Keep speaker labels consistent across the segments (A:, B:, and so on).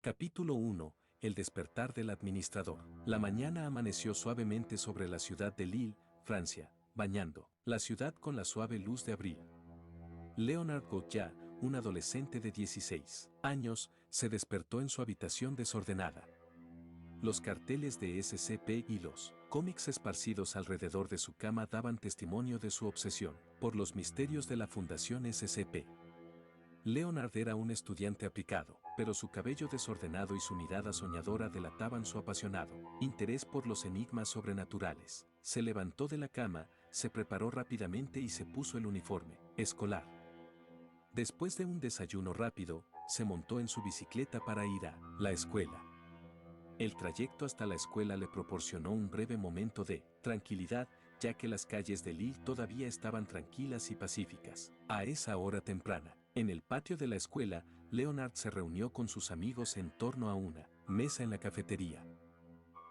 A: Capítulo 1. El despertar del administrador. La mañana amaneció suavemente sobre la ciudad de Lille, Francia, bañando la ciudad con la suave luz de abril. Leonard Gautier, un adolescente de 16 años, se despertó en su habitación desordenada. Los carteles de SCP y los cómics esparcidos alrededor de su cama daban testimonio de su obsesión por los misterios de la Fundación SCP. Leonard era un estudiante aplicado, pero su cabello desordenado y su mirada soñadora delataban su apasionado interés por los enigmas sobrenaturales. Se levantó de la cama, se preparó rápidamente y se puso el uniforme escolar. Después de un desayuno rápido, se montó en su bicicleta para ir a la escuela. El trayecto hasta la escuela le proporcionó un breve momento de tranquilidad, ya que las calles de Lille todavía estaban tranquilas y pacíficas. A esa hora temprana, en el patio de la escuela, Leonard se reunió con sus amigos en torno a una mesa en la cafetería.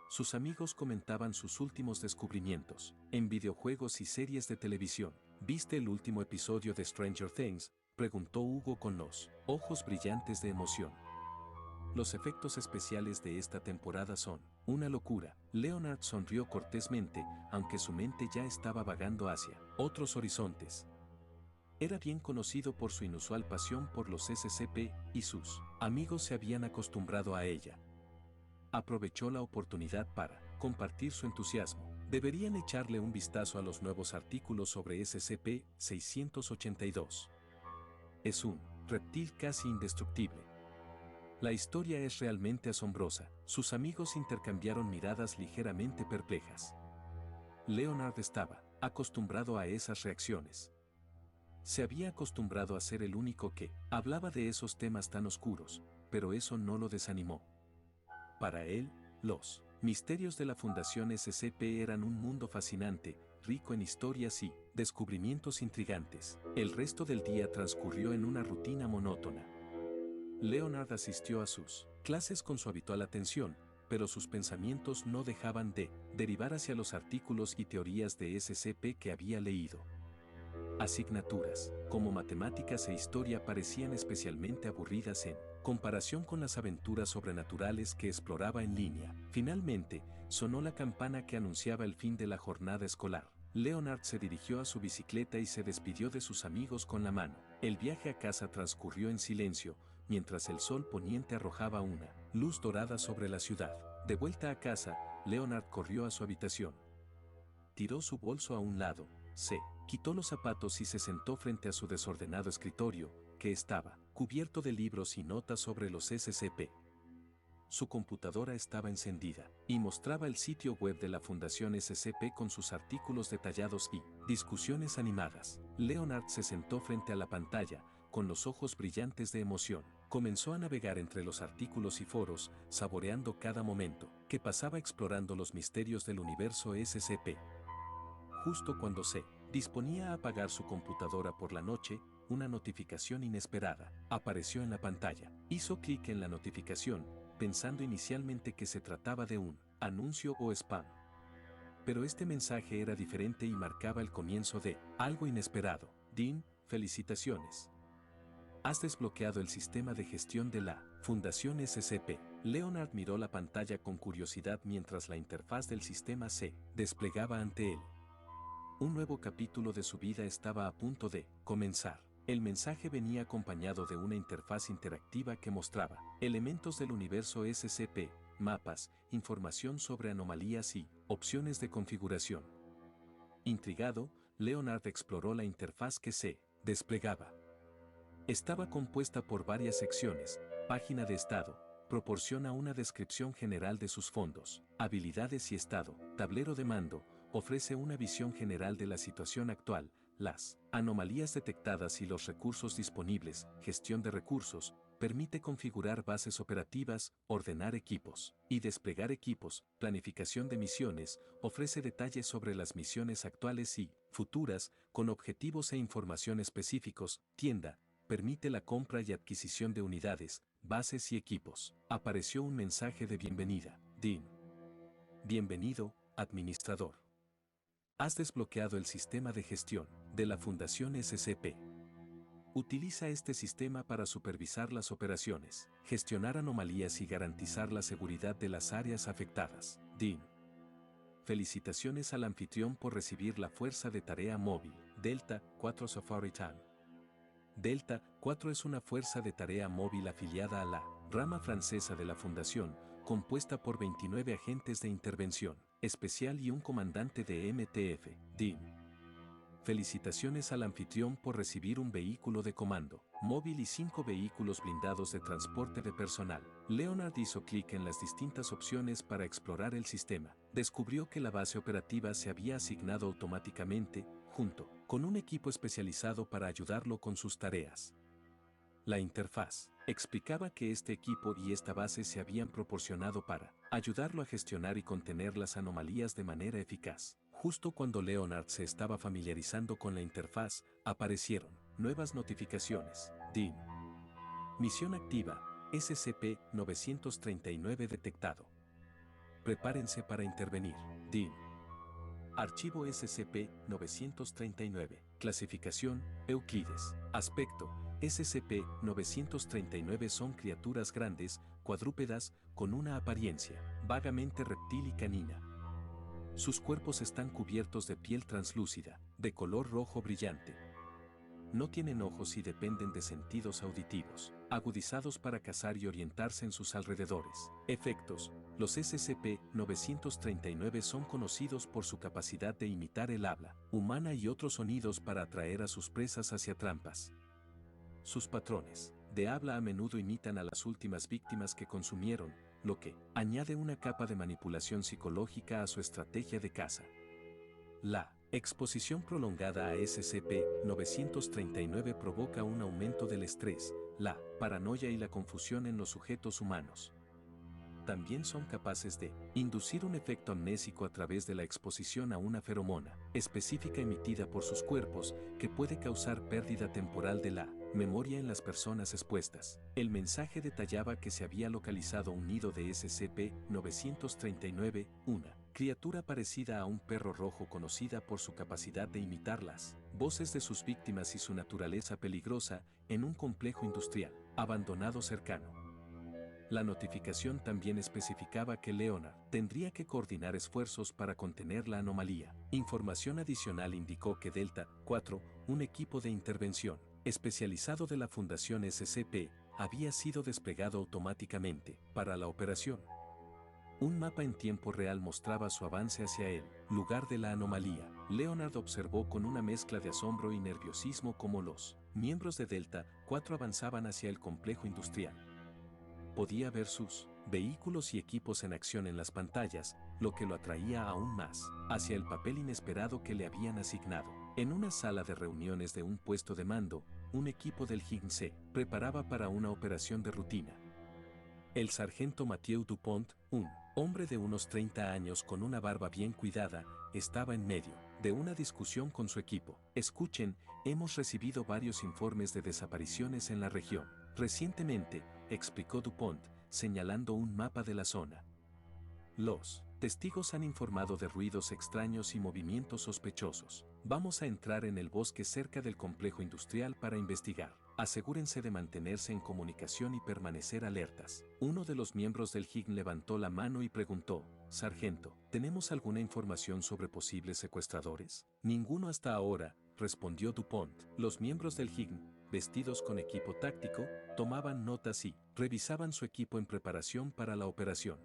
A: Sus amigos comentaban sus últimos descubrimientos en videojuegos y series de televisión. ¿Viste el último episodio de Stranger Things?, preguntó Hugo con los ojos brillantes de emoción. Los efectos especiales de esta temporada son una locura. Leonard sonrió cortésmente, aunque su mente ya estaba vagando hacia otros horizontes. Era bien conocido por su inusual pasión por los SCP, y sus amigos se habían acostumbrado a ella. Aprovechó la oportunidad para compartir su entusiasmo. Deberían echarle un vistazo a los nuevos artículos sobre SCP-682. Es un reptil casi indestructible. La historia es realmente asombrosa. Sus amigos intercambiaron miradas ligeramente perplejas. Leonard estaba acostumbrado a esas reacciones. Se había acostumbrado a ser el único que hablaba de esos temas tan oscuros, pero eso no lo desanimó. Para él, los misterios de la Fundación SCP eran un mundo fascinante, rico en historias y descubrimientos intrigantes. El resto del día transcurrió en una rutina monótona. Leonard asistió a sus clases con su habitual atención, pero sus pensamientos no dejaban de derivar hacia los artículos y teorías de SCP que había leído. Asignaturas, como matemáticas e historia, parecían especialmente aburridas en comparación con las aventuras sobrenaturales que exploraba en línea. Finalmente, sonó la campana que anunciaba el fin de la jornada escolar. Leonard se dirigió a su bicicleta y se despidió de sus amigos con la mano. El viaje a casa transcurrió en silencio, mientras el sol poniente arrojaba una luz dorada sobre la ciudad. De vuelta a casa, Leonard corrió a su habitación. Tiró su bolso a un lado, se quitó los zapatos y se sentó frente a su desordenado escritorio, que estaba cubierto de libros y notas sobre los SCP. Su computadora estaba encendida y mostraba el sitio web de la Fundación SCP con sus artículos detallados y discusiones animadas. Leonard se sentó frente a la pantalla, con los ojos brillantes de emoción. Comenzó a navegar entre los artículos y foros, saboreando cada momento que pasaba explorando los misterios del universo SCP. Justo cuando se disponía a apagar su computadora por la noche, una notificación inesperada apareció en la pantalla. Hizo clic en la notificación, pensando inicialmente que se trataba de un anuncio o spam. Pero este mensaje era diferente y marcaba el comienzo de algo inesperado. Dean, felicitaciones. Has desbloqueado el sistema de gestión de la Fundación SCP. Leonard miró la pantalla con curiosidad mientras la interfaz del sistema se desplegaba ante él. Un nuevo capítulo de su vida estaba a punto de comenzar. El mensaje venía acompañado de una interfaz interactiva que mostraba elementos del universo SCP, mapas, información sobre anomalías y opciones de configuración. Intrigado, Leonard exploró la interfaz que se desplegaba. Estaba compuesta por varias secciones: página de estado, proporciona una descripción general de sus fondos, habilidades y estado, tablero de mando, ofrece una visión general de la situación actual, las anomalías detectadas y los recursos disponibles, gestión de recursos, permite configurar bases operativas, ordenar equipos y desplegar equipos, planificación de misiones, ofrece detalles sobre las misiones actuales y futuras, con objetivos e información específicos, tienda, permite la compra y adquisición de unidades, bases y equipos. Apareció un mensaje de bienvenida. Dean. Bienvenido, administrador. Has desbloqueado el sistema de gestión de la Fundación SCP. Utiliza este sistema para supervisar las operaciones, gestionar anomalías y garantizar la seguridad de las áreas afectadas. DIN. Felicitaciones al anfitrión por recibir la Fuerza de Tarea Móvil, Delta 4 Safari Time. Delta 4 es una fuerza de tarea móvil afiliada a la rama francesa de la Fundación, compuesta por 29 agentes de intervención especial y un comandante de MTF, DIN. Felicitaciones al anfitrión por recibir un vehículo de comando móvil y 5 vehículos blindados de transporte de personal. Leonard hizo clic en las distintas opciones para explorar el sistema. Descubrió que la base operativa se había asignado automáticamente, junto con un equipo especializado para ayudarlo con sus tareas. La interfaz explicaba que este equipo y esta base se habían proporcionado para ayudarlo a gestionar y contener las anomalías de manera eficaz. Justo cuando Leonard se estaba familiarizando con la interfaz, aparecieron nuevas notificaciones. DIN. Misión activa, SCP-939 detectado. Prepárense para intervenir. DIN. Archivo SCP-939. Clasificación, Euclides. Aspecto, SCP-939 son criaturas grandes, cuadrúpedas, con una apariencia vagamente reptil y canina. Sus cuerpos están cubiertos de piel translúcida, de color rojo brillante. No tienen ojos y dependen de sentidos auditivos, agudizados para cazar y orientarse en sus alrededores. Efectos. Los SCP-939 son conocidos por su capacidad de imitar el habla humana y otros sonidos para atraer a sus presas hacia trampas. Sus patrones de habla a menudo imitan a las últimas víctimas que consumieron, lo que añade una capa de manipulación psicológica a su estrategia de caza. La exposición prolongada a SCP-939 provoca un aumento del estrés, la paranoia y la confusión en los sujetos humanos. También son capaces de inducir un efecto amnésico a través de la exposición a una feromona específica emitida por sus cuerpos que puede causar pérdida temporal de la memoria en las personas expuestas. El mensaje detallaba que se había localizado un nido de SCP-939, una criatura parecida a un perro rojo conocida por su capacidad de imitar las voces de sus víctimas y su naturaleza peligrosa, en un complejo industrial abandonado cercano. La notificación también especificaba que Leonard tendría que coordinar esfuerzos para contener la anomalía. Información adicional indicó que Delta 4, un equipo de intervención especializado de la Fundación SCP, había sido desplegado automáticamente para la operación. Un mapa en tiempo real mostraba su avance hacia el lugar de la anomalía. Leonard observó con una mezcla de asombro y nerviosismo cómo los miembros de Delta 4 avanzaban hacia el complejo industrial. Podía ver sus vehículos y equipos en acción en las pantallas, lo que lo atraía aún más hacia el papel inesperado que le habían asignado. En una sala de reuniones de un puesto de mando, un equipo del HIGN se preparaba para una operación de rutina. El sargento Mathieu Dupont, un hombre de unos 30 años con una barba bien cuidada, estaba en medio de una discusión con su equipo. Escuchen, hemos recibido varios informes de desapariciones en la región. Recientemente, explicó Dupont, señalando un mapa de la zona. Los testigos han informado de ruidos extraños y movimientos sospechosos. Vamos a entrar en el bosque cerca del complejo industrial para investigar. Asegúrense de mantenerse en comunicación y permanecer alertas. Uno de los miembros del HIGN levantó la mano y preguntó, Sargento, ¿tenemos alguna información sobre posibles secuestradores? Ninguno hasta ahora, respondió Dupont. Los miembros del HIGN, vestidos con equipo táctico, tomaban notas y revisaban su equipo en preparación para la operación.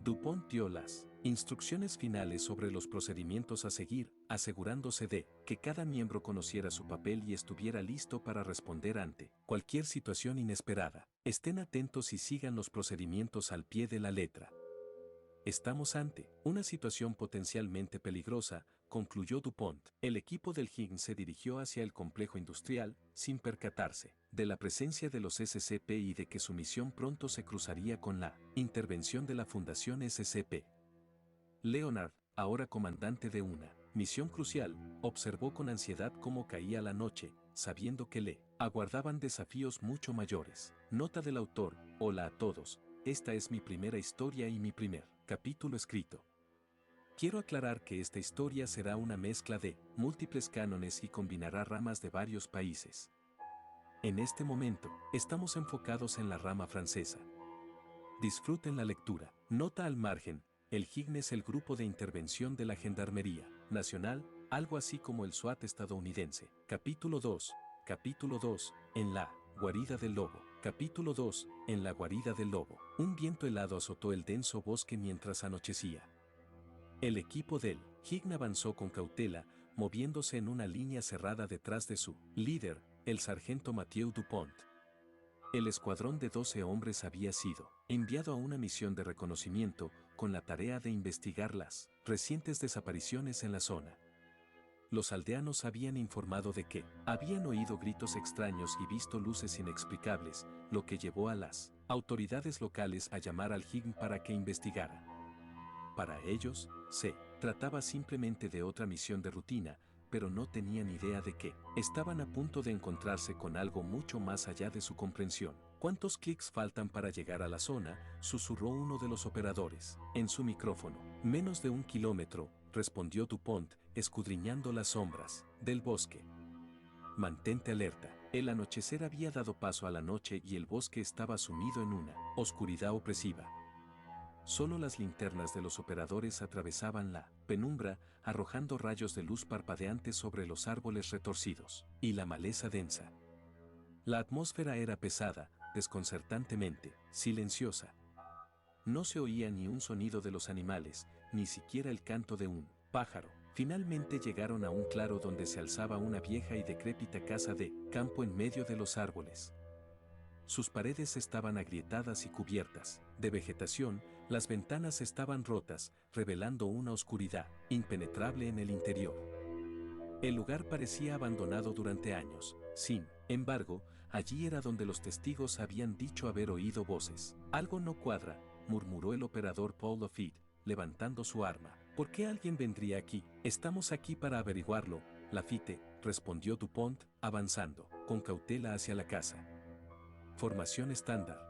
A: Dupont dio las instrucciones finales sobre los procedimientos a seguir, asegurándose de que cada miembro conociera su papel y estuviera listo para responder ante cualquier situación inesperada. Estén atentos y sigan los procedimientos al pie de la letra. Estamos ante una situación potencialmente peligrosa, concluyó Dupont. El equipo del HIGN se dirigió hacia el complejo industrial, sin percatarse de la presencia de los SCP y de que su misión pronto se cruzaría con la intervención de la Fundación SCP. Leonard, ahora comandante de una misión crucial, observó con ansiedad cómo caía la noche, sabiendo que le aguardaban desafíos mucho mayores. Nota del autor: hola a todos, esta es mi primera historia y mi primer capítulo escrito. Quiero aclarar que esta historia será una mezcla de múltiples cánones y combinará ramas de varios países. En este momento, estamos enfocados en la rama francesa. Disfruten la lectura. Nota al margen, el HIGN es el Grupo de Intervención de la Gendarmería Nacional, algo así como el SWAT estadounidense. Capítulo 2. Capítulo 2. En la guarida del lobo. Capítulo 2. En la guarida del lobo. Un viento helado azotó el denso bosque mientras anochecía. El equipo del HIGN avanzó con cautela, moviéndose en una línea cerrada detrás de su líder, el sargento Mathieu Dupont. El escuadrón de 12 hombres había sido enviado a una misión de reconocimiento con la tarea de investigar las recientes desapariciones en la zona. Los aldeanos habían informado de que habían oído gritos extraños y visto luces inexplicables, lo que llevó a las autoridades locales a llamar al HIGN para que investigara. Para ellos, se trataba simplemente de otra misión de rutina, pero no tenían idea de que estaban a punto de encontrarse con algo mucho más allá de su comprensión. ¿Cuántos clics faltan para llegar a la zona?, susurró uno de los operadores en su micrófono. Menos de 1 kilómetro, respondió Dupont, escudriñando las sombras del bosque. Mantente alerta. El anochecer había dado paso a la noche y el bosque estaba sumido en una oscuridad opresiva. Solo las linternas de los operadores atravesaban la penumbra, arrojando rayos de luz parpadeantes sobre los árboles retorcidos y la maleza densa. La atmósfera era pesada, desconcertantemente silenciosa. No se oía ni un sonido de los animales, ni siquiera el canto de un pájaro. Finalmente llegaron a un claro donde se alzaba una vieja y decrépita casa de campo en medio de los árboles. Sus paredes estaban agrietadas y cubiertas de vegetación, las ventanas estaban rotas, revelando una oscuridad impenetrable en el interior. El lugar parecía abandonado durante años. Sin embargo, allí era donde los testigos habían dicho haber oído voces. Algo no cuadra, murmuró el operador Paul Lafitte, levantando su arma. ¿Por qué alguien vendría aquí? Estamos aquí para averiguarlo, Lafitte, respondió Dupont, avanzando con cautela hacia la casa. Formación estándar.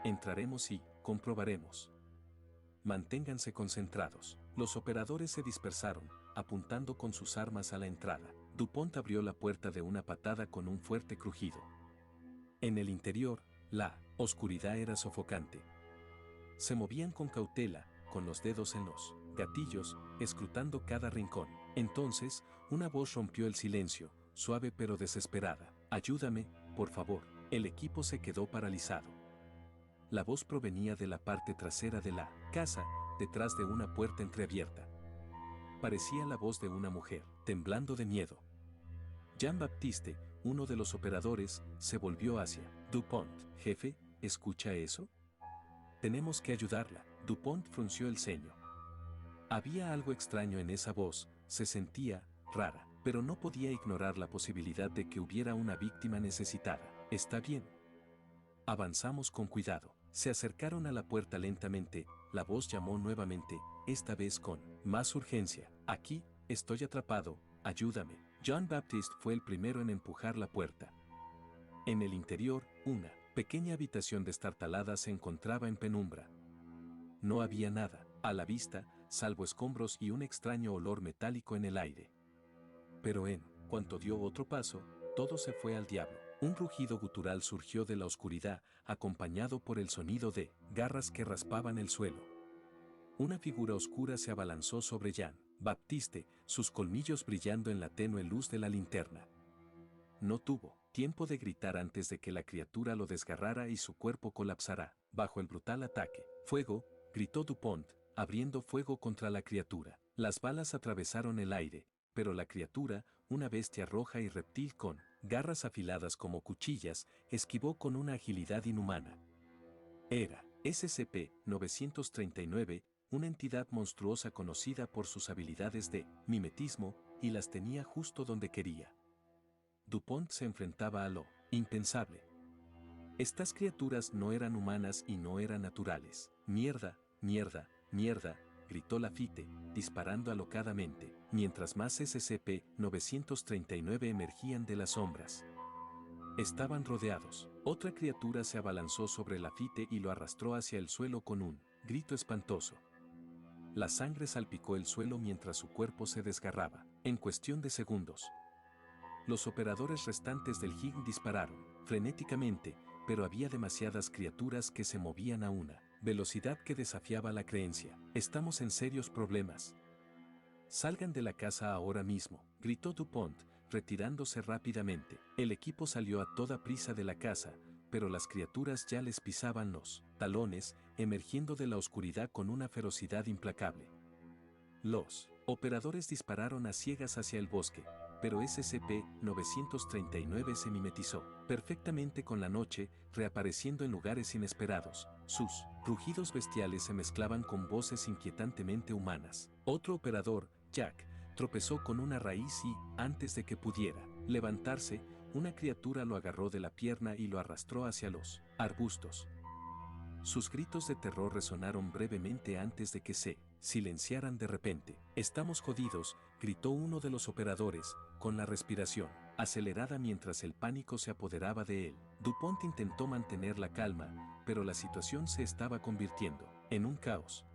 A: Entraremos y comprobaremos. Manténganse concentrados. Los operadores se dispersaron, apuntando con sus armas a la entrada. Dupont abrió la puerta de una patada con un fuerte crujido. En el interior, la oscuridad era sofocante. Se movían con cautela, con los dedos en los gatillos, escrutando cada rincón. Entonces, una voz rompió el silencio, suave pero desesperada. Ayúdame, por favor. El equipo se quedó paralizado. La voz provenía de la parte trasera de la casa, detrás de una puerta entreabierta. Parecía la voz de una mujer, temblando de miedo. Jean-Baptiste, uno de los operadores, se volvió hacia Dupont. Jefe, ¿escucha eso? Tenemos que ayudarla. Dupont frunció el ceño. Había algo extraño en esa voz, se sentía rara, pero no podía ignorar la posibilidad de que hubiera una víctima necesitada. Está bien. Avanzamos con cuidado. Se acercaron a la puerta lentamente, la voz llamó nuevamente, esta vez con más urgencia. Aquí, estoy atrapado, ayúdame. Jean-Baptiste fue el primero en empujar la puerta. En el interior, una pequeña habitación destartalada se encontraba en penumbra. No había nada a la vista, salvo escombros y un extraño olor metálico en el aire. Pero en cuanto dio otro paso, todo se fue al diablo. Un rugido gutural surgió de la oscuridad, acompañado por el sonido de garras que raspaban el suelo. Una figura oscura se abalanzó sobre Jean-Baptiste, sus colmillos brillando en la tenue luz de la linterna. No tuvo tiempo de gritar antes de que la criatura lo desgarrara y su cuerpo colapsara bajo el brutal ataque. ¡Fuego!, gritó Dupont, abriendo fuego contra la criatura. Las balas atravesaron el aire, pero la criatura, una bestia roja y reptil con garras afiladas como cuchillas, esquivó con una agilidad inhumana. Era SCP-939, una entidad monstruosa conocida por sus habilidades de mimetismo, y las tenía justo donde quería. Dupont se enfrentaba a lo impensable. Estas criaturas no eran humanas y no eran naturales. Mierda, mierda, mierda, gritó Lafitte, disparando alocadamente, mientras más SCP-939 emergían de las sombras. Estaban rodeados. Otra criatura se abalanzó sobre Lafitte y lo arrastró hacia el suelo con un grito espantoso. La sangre salpicó el suelo mientras su cuerpo se desgarraba. En cuestión de segundos, Los operadores restantes del Higg dispararon frenéticamente, pero había demasiadas criaturas que se movían a una velocidad que desafiaba la creencia. Estamos en serios problemas. Salgan de la casa ahora mismo, gritó DuPont, retirándose rápidamente. El equipo salió a toda prisa de la casa, pero las criaturas ya les pisaban los talones, emergiendo de la oscuridad con una ferocidad implacable. Los operadores dispararon a ciegas hacia el bosque, pero SCP-939 se mimetizó perfectamente con la noche, reapareciendo en lugares inesperados. Sus rugidos bestiales se mezclaban con voces inquietantemente humanas. Otro operador, Jack, tropezó con una raíz y, antes de que pudiera levantarse, una criatura lo agarró de la pierna y lo arrastró hacia los arbustos. Sus gritos de terror resonaron brevemente antes de que se silenciaran de repente. «Estamos jodidos», gritó uno de los operadores, con la respiración acelerada mientras el pánico se apoderaba de él. DuPont intentó mantener la calma, pero la situación se estaba convirtiendo en un caos.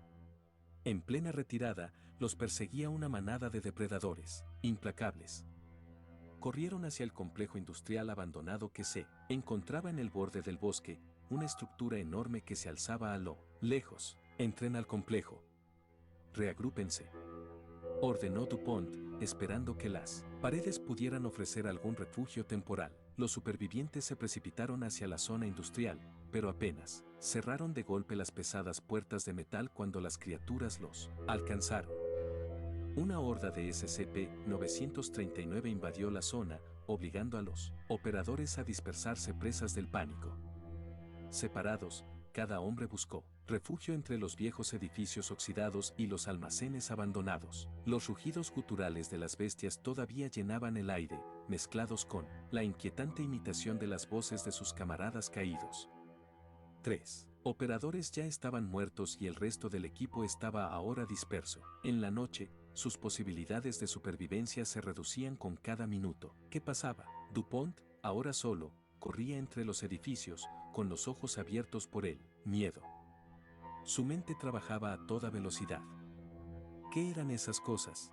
A: En plena retirada, los perseguía una manada de depredadores implacables. Corrieron hacia el complejo industrial abandonado que se encontraba en el borde del bosque, una estructura enorme que se alzaba a lo lejos. «Entren al complejo. Reagrúpense», ordenó DuPont, esperando que las paredes pudieran ofrecer algún refugio temporal. Los supervivientes se precipitaron hacia la zona industrial, pero apenas cerraron de golpe las pesadas puertas de metal cuando las criaturas los alcanzaron. Una horda de SCP-939 invadió la zona, obligando a los operadores a dispersarse presas del pánico. Separados, cada hombre buscó refugio entre los viejos edificios oxidados y los almacenes abandonados. Los rugidos guturales de las bestias todavía llenaban el aire, mezclados con la inquietante imitación de las voces de sus camaradas caídos. 3 operadores ya estaban muertos y el resto del equipo estaba ahora disperso. En la noche, sus posibilidades de supervivencia se reducían con cada minuto que pasaba. DuPont, ahora solo, corría entre los edificios, con los ojos abiertos por el miedo. Su mente trabajaba a toda velocidad. ¿Qué eran esas cosas?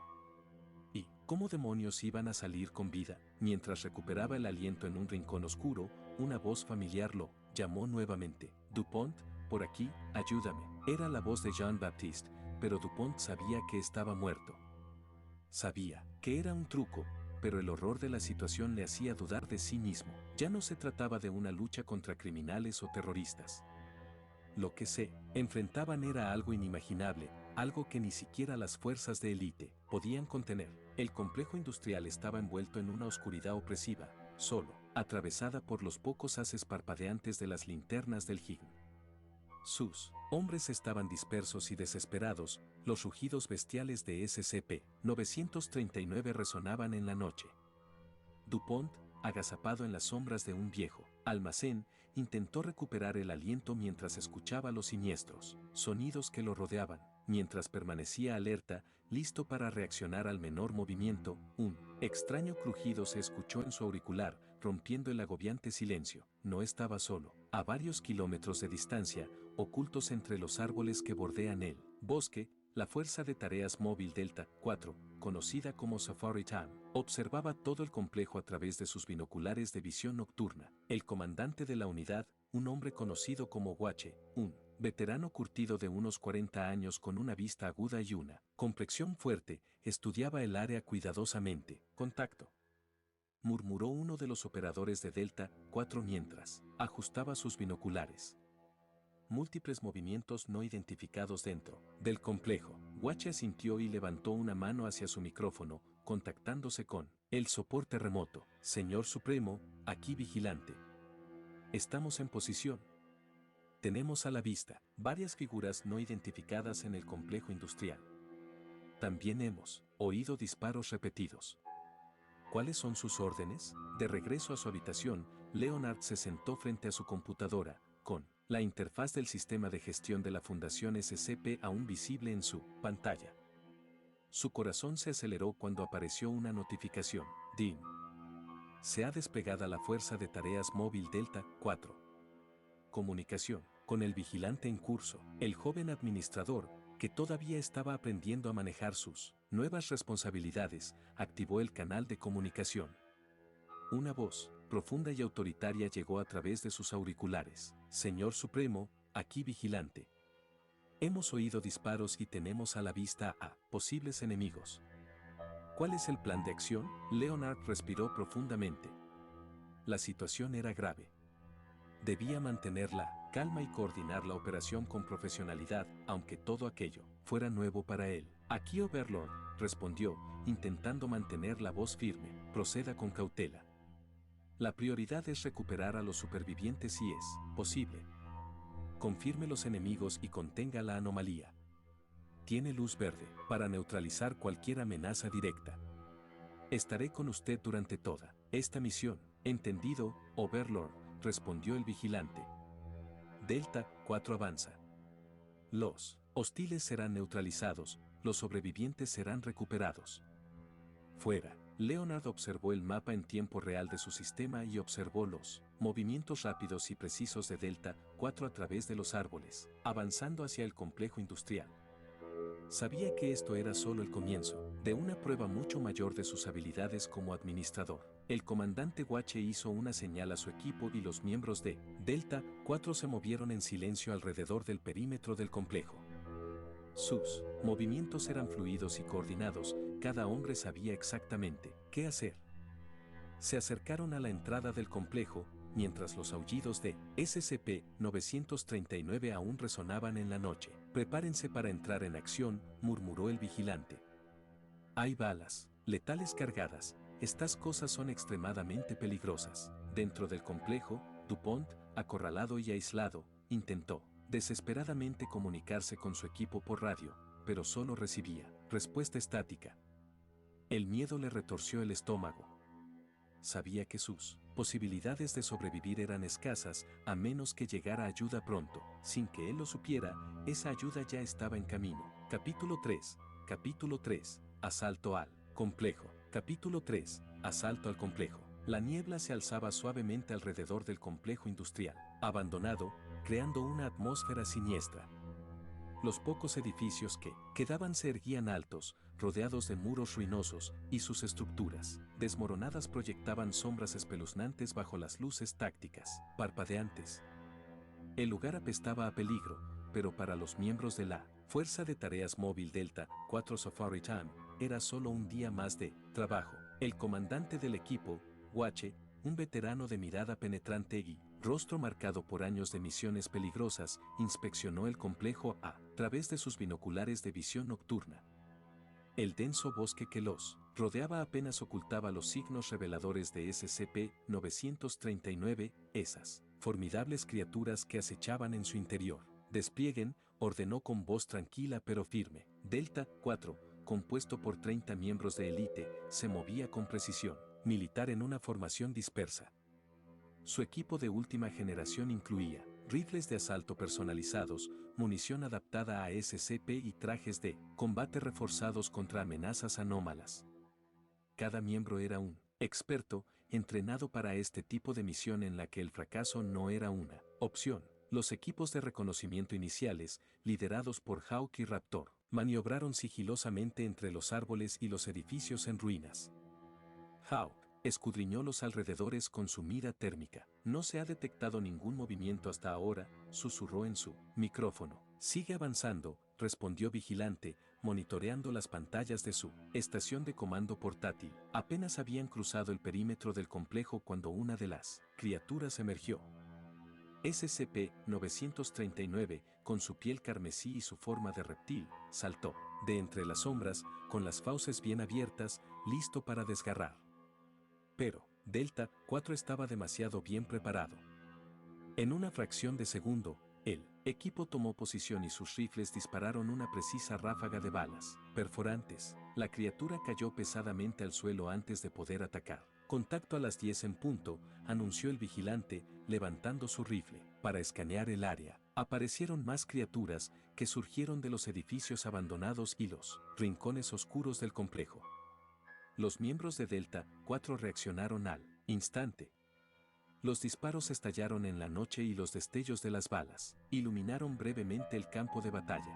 A: ¿Y cómo demonios iban a salir con vida? Mientras recuperaba el aliento en un rincón oscuro, una voz familiar lo llamó nuevamente. «DuPont, por aquí, ayúdame». Era la voz de Jean-Baptiste, pero DuPont sabía que estaba muerto. Sabía que era un truco, pero el horror de la situación le hacía dudar de sí mismo. Ya no se trataba de una lucha contra criminales o terroristas. Lo que se enfrentaban era algo inimaginable, algo que ni siquiera las fuerzas de élite podían contener. El complejo industrial estaba envuelto en una oscuridad opresiva, solo, atravesada por los pocos haces parpadeantes de las linternas del Higg. Sus hombres estaban dispersos y desesperados, los rugidos bestiales de SCP-939 resonaban en la noche. DuPont, agazapado en las sombras de un viejo almacén, intentó recuperar el aliento mientras escuchaba los siniestros sonidos que lo rodeaban. Mientras permanecía alerta, listo para reaccionar al menor movimiento, un extraño crujido se escuchó en su auricular, rompiendo el agobiante silencio. No estaba solo. A varios kilómetros de distancia, ocultos entre los árboles que bordean el bosque, la Fuerza de Tareas Móvil Delta 4, conocida como Safari Town, observaba todo el complejo a través de sus binoculares de visión nocturna. El comandante de la unidad, un hombre conocido como Guache, un veterano curtido de unos 40 años con una vista aguda y una complexión fuerte, estudiaba el área cuidadosamente. «Contacto», murmuró uno de los operadores de Delta 4 mientras ajustaba sus binoculares. Múltiples movimientos no identificados dentro del complejo. Guache asintió y levantó una mano hacia su micrófono, contactándose con el soporte remoto. «Señor Supremo, aquí vigilante. Estamos en posición. Tenemos a la vista varias figuras no identificadas en el complejo industrial. También hemos oído disparos repetidos». «¿Cuáles son sus órdenes?». De regreso a su habitación, Leonard se sentó frente a su computadora, con la interfaz del sistema de gestión de la Fundación SCP aún visible en su pantalla. Su corazón se aceleró cuando apareció una notificación. «DIN. Se ha desplegado la Fuerza de Tareas Móvil Delta 4. Comunicación con el vigilante en curso». El joven administrador, que todavía estaba aprendiendo a manejar sus nuevas responsabilidades, activó el canal de comunicación. Una voz, profunda y autoritaria, llegó a través de sus auriculares. Señor Supremo, aquí vigilante. Hemos oído disparos y tenemos a la vista a posibles enemigos. ¿Cuál es el plan de acción? Leonard respiró profundamente. La situación era grave. Debía mantener la calma y coordinar la operación con profesionalidad, aunque todo aquello fuera nuevo para él. Aquí Overlord, respondió, intentando mantener la voz firme. Proceda con cautela. La prioridad es recuperar a los supervivientes si es posible. Confirme los enemigos y contenga la anomalía. Tiene luz verde para neutralizar cualquier amenaza directa. Estaré con usted durante toda esta misión. Entendido, Overlord, respondió el vigilante. Delta 4 avanza. Los hostiles serán neutralizados, los sobrevivientes serán recuperados. Fuera. Leonard observó el mapa en tiempo real de su sistema y observó los movimientos rápidos y precisos de Delta 4 a través de los árboles, avanzando hacia el complejo industrial. Sabía que esto era solo el comienzo de una prueba mucho mayor de sus habilidades como administrador. El comandante Wache hizo una señal a su equipo y los miembros de Delta 4 se movieron en silencio alrededor del perímetro del complejo. Sus movimientos eran fluidos y coordinados, cada hombre sabía exactamente qué hacer. Se acercaron a la entrada del complejo, mientras los aullidos de SCP-939 aún resonaban en la noche. Prepárense para entrar en acción, murmuró el vigilante. Hay balas letales cargadas, estas cosas son extremadamente peligrosas. Dentro del complejo, DuPont, acorralado y aislado, intentó desesperadamente comunicarse con su equipo por radio, pero solo recibía respuesta estática. El miedo le retorció el estómago. Sabía que sus posibilidades de sobrevivir eran escasas, a menos que llegara ayuda pronto. Sin que él lo supiera, esa ayuda ya estaba en camino. Capítulo 3. Capítulo 3. Asalto al complejo. Capítulo 3. Asalto al complejo. La niebla se alzaba suavemente alrededor del complejo industrial, abandonado, creando una atmósfera siniestra. Los pocos edificios que quedaban se erguían altos, rodeados de muros ruinosos, y sus estructuras desmoronadas proyectaban sombras espeluznantes bajo las luces tácticas, parpadeantes. El lugar apestaba a peligro, pero para los miembros de la Fuerza de Tareas Móvil Delta 4 Safari Time, era solo un día más de trabajo. El comandante del equipo, Wache, un veterano de mirada penetrante y rostro marcado por años de misiones peligrosas, inspeccionó el complejo a través de sus binoculares de visión nocturna. El denso bosque que los rodeaba apenas ocultaba los signos reveladores de SCP-939, esas formidables criaturas que acechaban en su interior. Desplieguen, ordenó con voz tranquila pero firme. Delta 4, compuesto por 30 miembros de élite, se movía con precisión militar en una formación dispersa. Su equipo de última generación incluía rifles de asalto personalizados, munición adaptada a SCP y trajes de combate reforzados contra amenazas anómalas. Cada miembro era un experto, entrenado para este tipo de misión en la que el fracaso no era una opción. Los equipos de reconocimiento iniciales, liderados por Hawk y Raptor, maniobraron sigilosamente entre los árboles y los edificios en ruinas. Hawk escudriñó los alrededores con su mira térmica. No se ha detectado ningún movimiento hasta ahora, susurró en su micrófono. Sigue avanzando, respondió Vigilante, monitoreando las pantallas de su estación de comando portátil. Apenas habían cruzado el perímetro del complejo cuando una de las criaturas emergió. SCP-939, con su piel carmesí y su forma de reptil, saltó de entre las sombras, con las fauces bien abiertas, listo para desgarrar. Pero Delta 4 estaba demasiado bien preparado. En una fracción de segundo, el equipo tomó posición y sus rifles dispararon una precisa ráfaga de balas perforantes. La criatura cayó pesadamente al suelo antes de poder atacar. Contacto a las 10 en punto, anunció el vigilante, levantando su rifle. Para escanear el área, aparecieron más criaturas que surgieron de los edificios abandonados y los rincones oscuros del complejo. Los miembros de Delta 4 reaccionaron al instante. Los disparos estallaron en la noche y los destellos de las balas iluminaron brevemente el campo de batalla.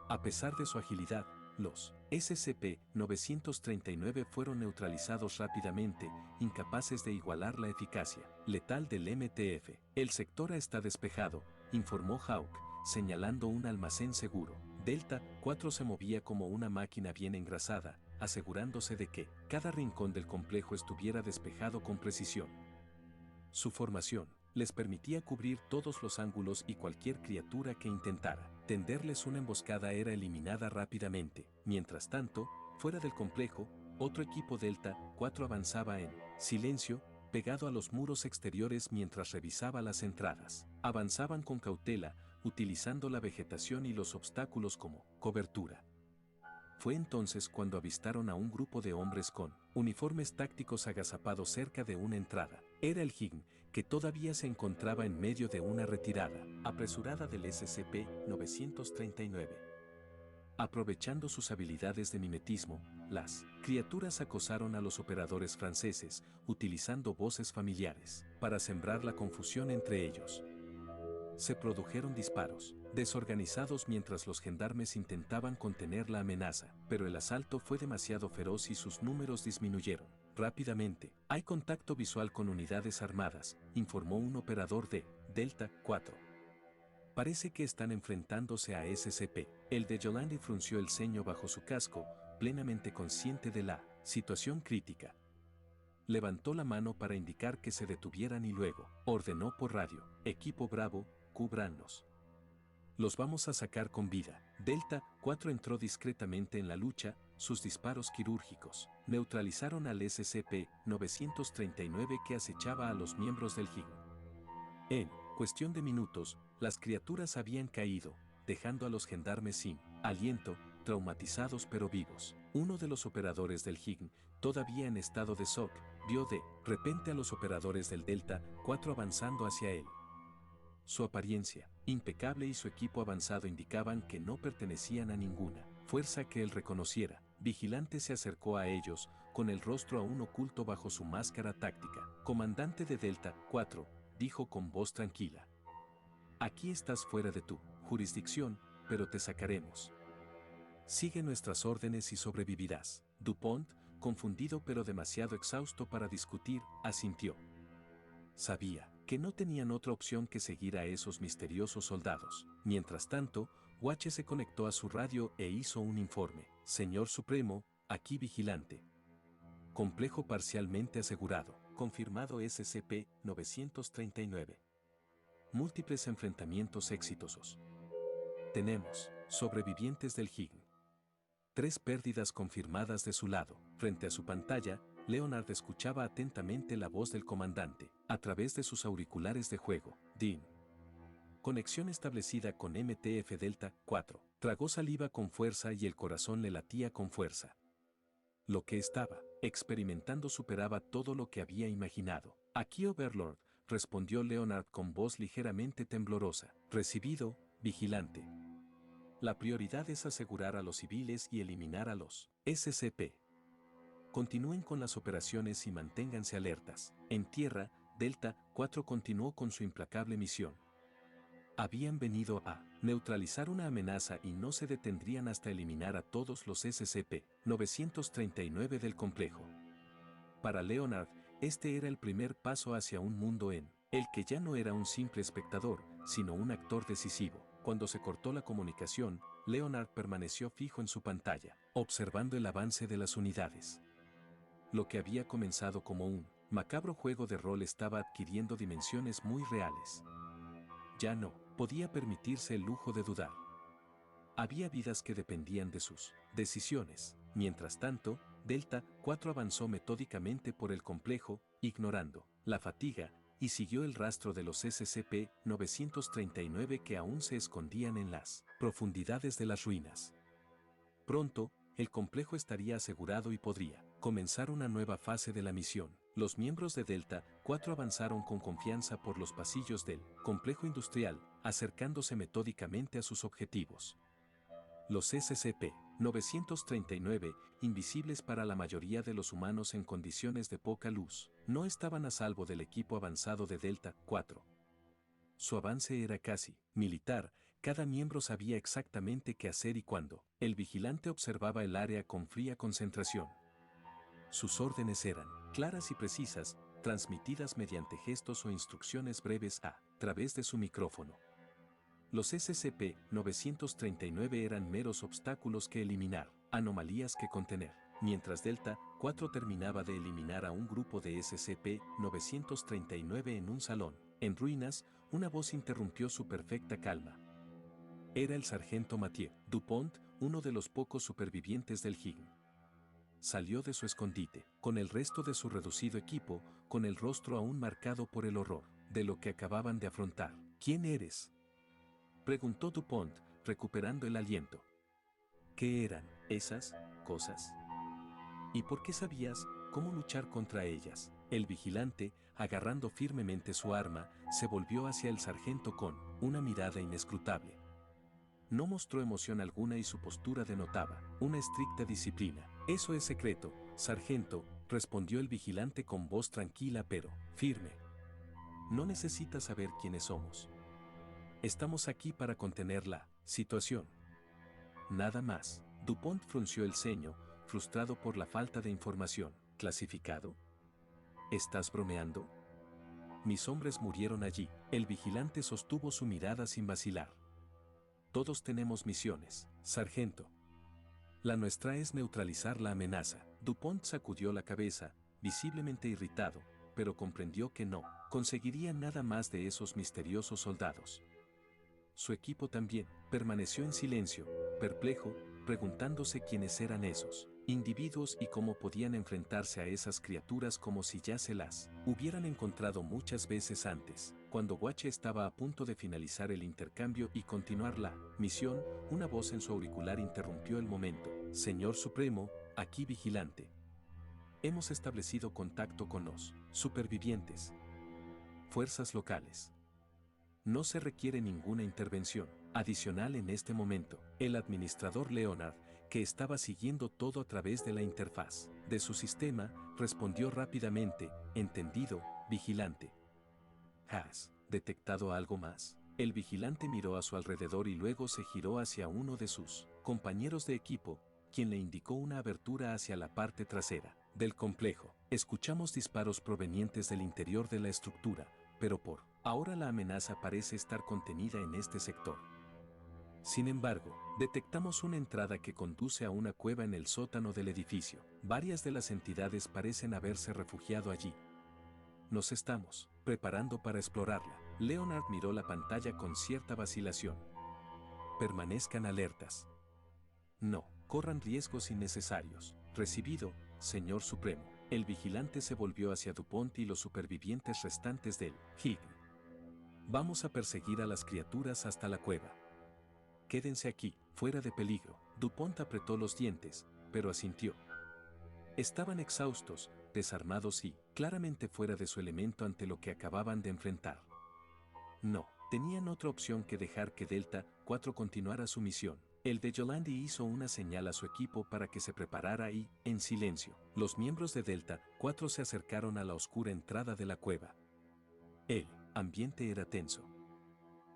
A: A pesar de su agilidad, los SCP-939 fueron neutralizados rápidamente, incapaces de igualar la eficacia letal del MTF. El sector está despejado, informó Hawk, señalando un almacén seguro. Delta 4 se movía como una máquina bien engrasada, asegurándose de que cada rincón del complejo estuviera despejado con precisión. Su formación les permitía cubrir todos los ángulos y cualquier criatura que intentara tenderles una emboscada era eliminada rápidamente. Mientras tanto, fuera del complejo, otro equipo Delta 4 avanzaba en silencio, pegado a los muros exteriores mientras revisaba las entradas. Avanzaban con cautela, utilizando la vegetación y los obstáculos como cobertura. Fue entonces cuando avistaron a un grupo de hombres con uniformes tácticos agazapados cerca de una entrada. Era el HIGN, que todavía se encontraba en medio de una retirada apresurada del SCP-939. Aprovechando sus habilidades de mimetismo, las criaturas acosaron a los operadores franceses, utilizando voces familiares para sembrar la confusión entre ellos. Se produjeron disparos desorganizados mientras los gendarmes intentaban contener la amenaza, pero el asalto fue demasiado feroz y sus números disminuyeron rápidamente. Hay contacto visual con unidades armadas, informó un operador de Delta 4. Parece que están enfrentándose a SCP. El de Yolandi frunció el ceño bajo su casco, plenamente consciente de la situación crítica. Levantó la mano para indicar que se detuvieran y luego ordenó por radio: equipo Bravo, cúbranlos. Los vamos a sacar con vida. Delta 4 entró discretamente en la lucha, sus disparos quirúrgicos neutralizaron al SCP-939 que acechaba a los miembros del HIGN. En cuestión de minutos, las criaturas habían caído, dejando a los gendarmes sin aliento, traumatizados pero vivos. Uno de los operadores del HIGN, todavía en estado de shock, vio de repente a los operadores del Delta 4 avanzando hacia él. Su apariencia impecable y su equipo avanzado indicaban que no pertenecían a ninguna fuerza que él reconociera. Vigilante se acercó a ellos, con el rostro aún oculto bajo su máscara táctica. Comandante de Delta 4, dijo con voz tranquila. Aquí estás fuera de tu jurisdicción, pero te sacaremos. Sigue nuestras órdenes y sobrevivirás. Dupont, confundido pero demasiado exhausto para discutir, asintió. Sabía que no tenían otra opción que seguir a esos misteriosos soldados. Mientras tanto, Wache se conectó a su radio e hizo un informe. Señor Supremo, aquí vigilante. Complejo parcialmente asegurado. Confirmado SCP-939. Múltiples enfrentamientos exitosos. Tenemos sobrevivientes del HIGN. 3 pérdidas confirmadas de su lado. Frente a su pantalla, Leonard escuchaba atentamente la voz del comandante, a través de sus auriculares de juego. DIN. Conexión establecida con MTF Delta 4. Tragó saliva con fuerza y el corazón le latía con fuerza. Lo que estaba experimentando superaba todo lo que había imaginado. Aquí Overlord, respondió Leonard con voz ligeramente temblorosa. Recibido, vigilante. La prioridad es asegurar a los civiles y eliminar a los SCP. Continúen con las operaciones y manténganse alertas. En tierra, Delta 4 continuó con su implacable misión. Habían venido a neutralizar una amenaza y no se detendrían hasta eliminar a todos los SCP-939 del complejo. Para Leonard, este era el primer paso hacia un mundo en el que ya no era un simple espectador, sino un actor decisivo. Cuando se cortó la comunicación, Leonard permaneció fijo en su pantalla, observando el avance de las unidades. Lo que había comenzado como un macabro juego de rol estaba adquiriendo dimensiones muy reales. Ya no podía permitirse el lujo de dudar. Había vidas que dependían de sus decisiones. Mientras tanto, Delta 4 avanzó metódicamente por el complejo, ignorando la fatiga, y siguió el rastro de los SCP-939 que aún se escondían en las profundidades de las ruinas. Pronto, el complejo estaría asegurado y podría comenzar una nueva fase de la misión. Los miembros de Delta 4 avanzaron con confianza por los pasillos del complejo industrial, acercándose metódicamente a sus objetivos. Los SCP-939, invisibles para la mayoría de los humanos en condiciones de poca luz, no estaban a salvo del equipo avanzado de Delta 4. Su avance era casi militar, Cada miembro sabía exactamente qué hacer y cuándo. El vigilante observaba el área con fría concentración. Sus órdenes eran claras y precisas, transmitidas mediante gestos o instrucciones breves a través de su micrófono. Los SCP-939 eran meros obstáculos que eliminar, anomalías que contener. Mientras Delta 4 terminaba de eliminar a un grupo de SCP-939 en un salón, en ruinas, una voz interrumpió su perfecta calma. Era el sargento Mathieu Dupont, uno de los pocos supervivientes del Hign. Salió de su escondite, con el resto de su reducido equipo, con el rostro aún marcado por el horror de lo que acababan de afrontar. ¿Quién eres?, preguntó Dupont, recuperando el aliento. ¿Qué eran esas cosas? ¿Y por qué sabías cómo luchar contra ellas? El vigilante, agarrando firmemente su arma, se volvió hacia el sargento con una mirada inescrutable. No mostró emoción alguna y su postura denotaba una estricta disciplina. Eso es secreto, sargento, respondió el vigilante con voz tranquila pero firme. No necesitas saber quiénes somos. Estamos aquí para contener la situación. Nada más. Dupont frunció el ceño, frustrado por la falta de información. ¿Clasificado? ¿Estás bromeando? Mis hombres murieron allí. El vigilante sostuvo su mirada sin vacilar. Todos tenemos misiones, sargento. La nuestra es neutralizar la amenaza. Dupont sacudió la cabeza, visiblemente irritado, pero comprendió que no conseguiría nada más de esos misteriosos soldados. Su equipo también permaneció en silencio, perplejo, preguntándose quiénes eran esos individuos y cómo podían enfrentarse a esas criaturas como si ya se las hubieran encontrado muchas veces antes. Cuando Guache estaba a punto de finalizar el intercambio y continuar la misión, una voz en su auricular interrumpió el momento. Señor Supremo, aquí vigilante. Hemos establecido contacto con los supervivientes. Fuerzas locales. No se requiere ninguna intervención adicional en este momento. El administrador Leonard, que estaba siguiendo todo a través de la interfaz de su sistema, respondió rápidamente, entendido, vigilante. ¿Has detectado algo más? El vigilante miró a su alrededor y luego se giró hacia uno de sus compañeros de equipo, quien le indicó una abertura hacia la parte trasera del complejo. Escuchamos disparos provenientes del interior de la estructura, pero por ahora la amenaza parece estar contenida en este sector. Sin embargo, detectamos una entrada que conduce a una cueva en el sótano del edificio. Varias de las entidades parecen haberse refugiado allí. Nos estamos preparando para explorarla. Leonard miró la pantalla con cierta vacilación. Permanezcan alertas. No corran riesgos innecesarios. Recibido, señor Supremo. El vigilante se volvió hacia Dupont y los supervivientes restantes del Hign. Vamos a perseguir a las criaturas hasta la cueva. Quédense aquí, fuera de peligro. Dupont apretó los dientes, pero asintió. Estaban exhaustos, desarmados y, claramente fuera de su elemento ante lo que acababan de enfrentar. No, tenían otra opción que dejar que Delta 4 continuara su misión. El de Yolandi hizo una señal a su equipo para que se preparara y, en silencio, los miembros de Delta 4 se acercaron a la oscura entrada de la cueva. El ambiente era tenso.